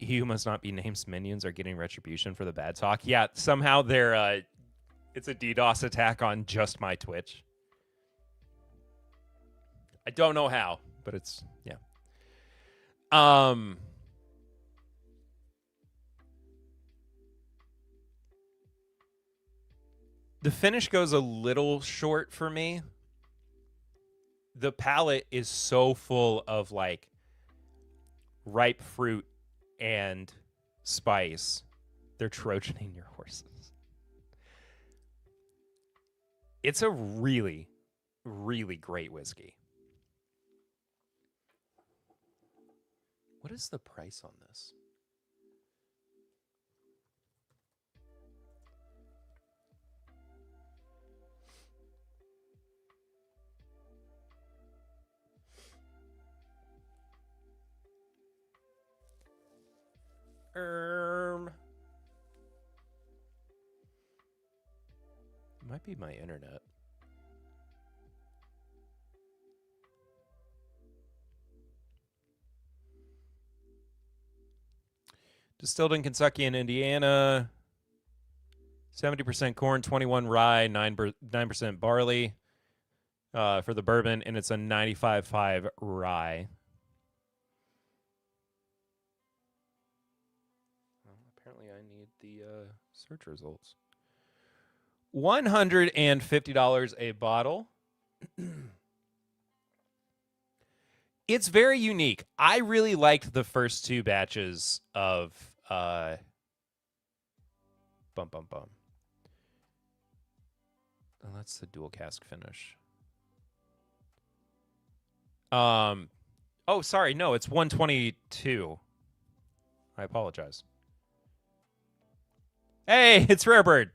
He who must not be named minions are getting retribution for the bad talk. Yeah, somehow they're it's a DDoS attack on just my Twitch. I don't know how, but it's yeah. The finish goes a little short for me. The palate is so full of like ripe fruit and spice. They're Trojaning your horses. It's a really, really great whiskey. What is the price on this? It might be my internet. Distilled in Kentucky and Indiana. 70% corn, 21 rye, 9% barley for the bourbon, and it's a 95.5 rye. Well, apparently I need the search results. $150 a bottle. It's very unique. I really liked the first two batches of Oh, that's the dual cask finish. Oh, sorry. No, it's 122. I apologize. Hey, it's Rarebird.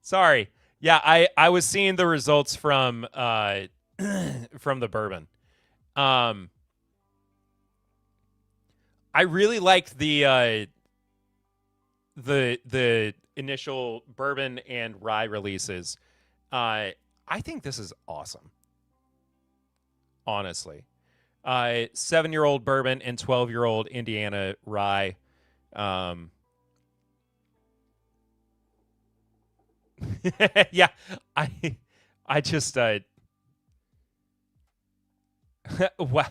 Sorry. Yeah, I was seeing the results from from the bourbon. I really liked the initial bourbon and rye releases. I think this is awesome. Honestly. 7-year-old bourbon and 12-year-old Indiana rye. Yeah, I just well,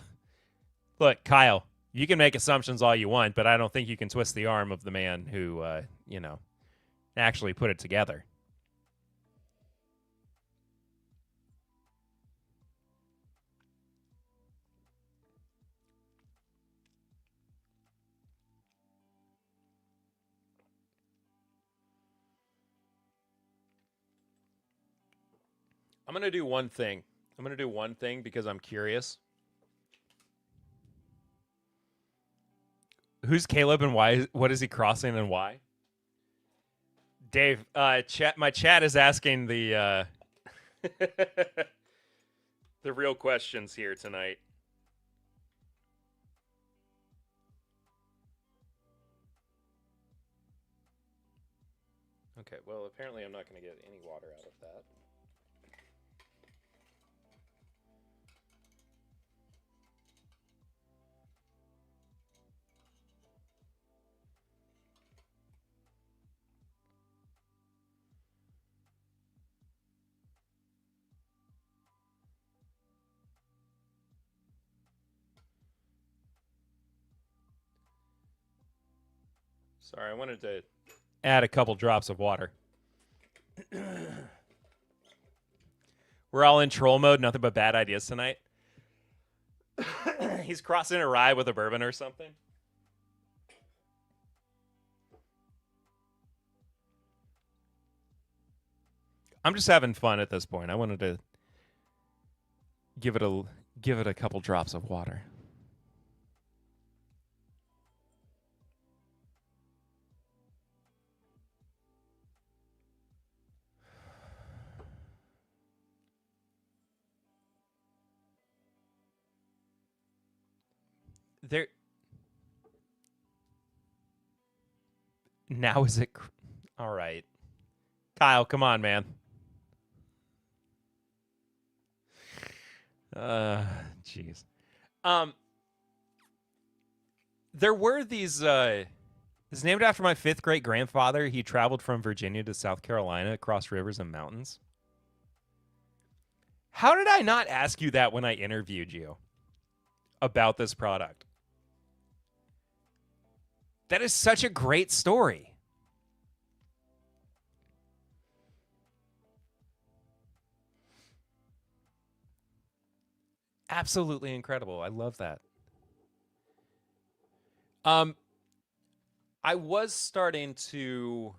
look, Kyle, you can make assumptions all you want, but I don't think you can twist the arm of the man who actually put it together. I'm going to do one thing. I'm going to do one thing because I'm curious. Who's Caleb and why? What is he crossing and why? Dave, my chat is asking the the real questions here tonight. Okay, well, apparently I'm not going to get any water out of that. Sorry, I wanted to add a couple drops of water. We're all in troll mode, nothing but bad ideas tonight. He's crossing a rye with a bourbon or something. I'm just having fun at this point. I wanted to give it a couple drops of water. There. Now is it? All right, Kyle, come on, man. Jeez. There were these. It's named after my 5th great grandfather. He traveled from Virginia to South Carolina across rivers and mountains. How did I not ask you that when I interviewed you about this product? That is such a great story. Absolutely incredible. I love that. I was starting to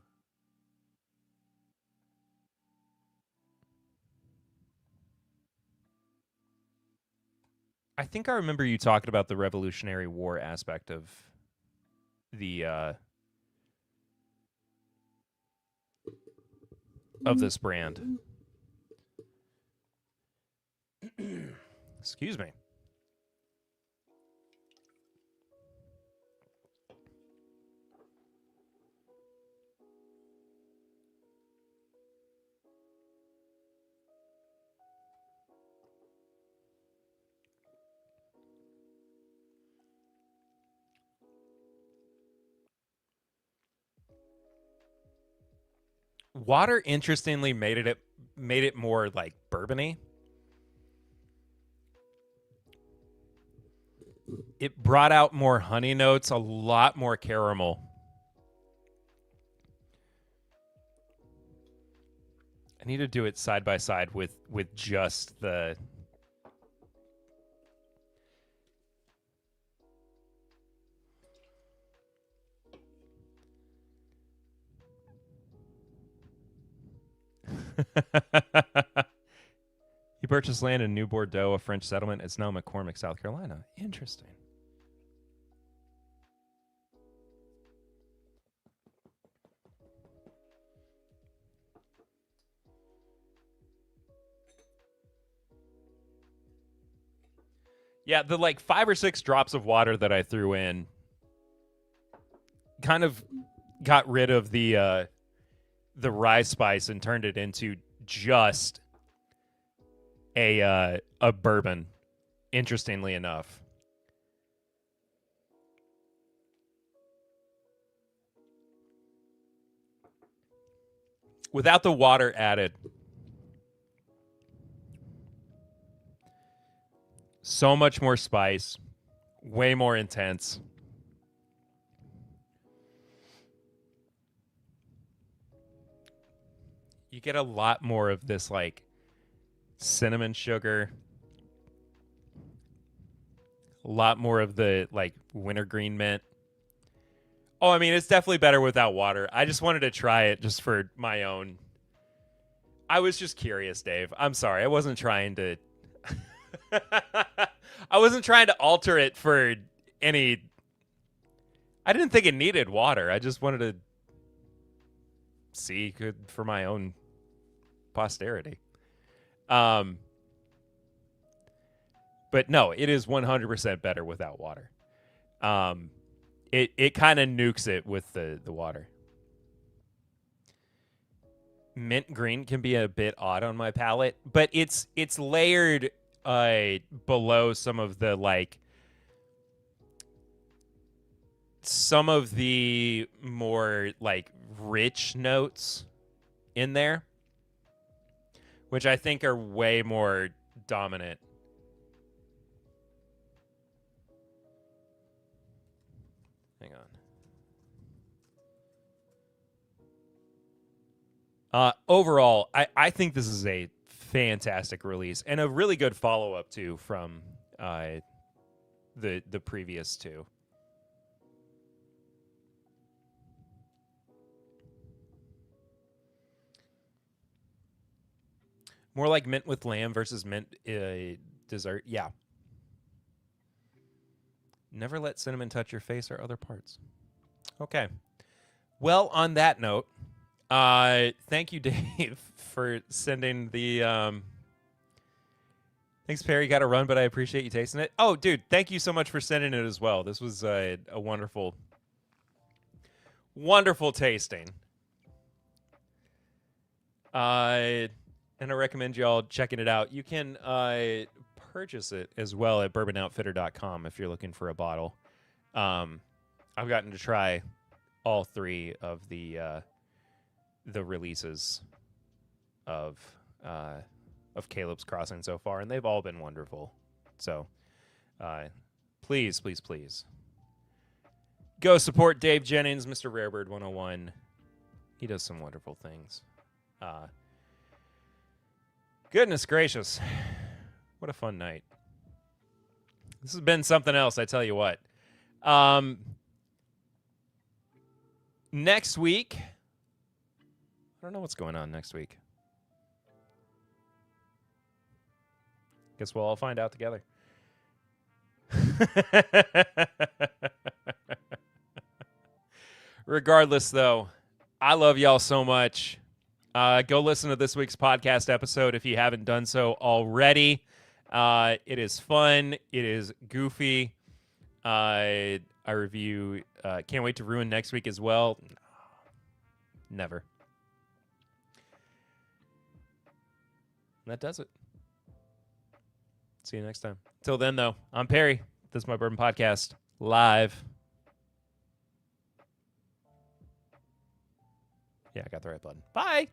I think I remember you talking about the Revolutionary War aspect of the of this brand. Excuse me. Water, interestingly, made it more like bourbony. It brought out more honey notes, a lot more caramel. I need to do it side by side with just the. He purchased land in New Bordeaux, a French settlement. It's now McCormick, South Carolina. Interesting. Yeah, the like 5 or 6 drops of water that I threw in kind of got rid of the rye spice and turned it into just a bourbon, interestingly enough. Without the water added. So much more spice, way more intense. You get a lot more of this like cinnamon sugar, a lot more of the like wintergreen mint. Oh, I mean, it's definitely better without water. I just wanted to try it just for my own. I was just curious, Dave. I'm sorry. I wasn't trying to I wasn't trying to alter it for any I didn't think it needed water. I just wanted to see good for my own posterity. But no, it is 100% better without water. It kind of nukes it with the water. Mint green can be a bit odd on my palate, but it's layered below some of the some of the more rich notes in there, which I think are way more dominant. Hang on. Overall, I think this is a fantastic release and a really good follow-up too from the previous two. More like mint with lamb versus mint dessert. Yeah. Never let cinnamon touch your face or other parts. Okay. Well, on that note, thank you, Dave, for sending the... Thanks, Perry. Got to run, but I appreciate you tasting it. Oh, dude, thank you so much for sending it as well. This was a wonderful, wonderful tasting. And I recommend y'all checking it out. You can purchase it as well at bourbonoutfitter.com if you're looking for a bottle. I've gotten to try all three of the releases of Caleb's Crossing so far, and they've all been wonderful. So please, please, please go support Dave Jennings, Mr. Rarebird 101. He does some wonderful things. Goodness gracious. What a fun night. This has been something else, I tell you what. Next week, I don't know what's going on next week. Guess we'll all find out together. Regardless, though, I love y'all so much. Go listen to this week's podcast episode if you haven't done so already. It is fun. It is goofy. I review. Can't wait to ruin next week as well. Never. And that does it. See you next time. Till then, though, I'm Perry. This is my Bourbon Podcast live. Yeah, I got the right button. Bye.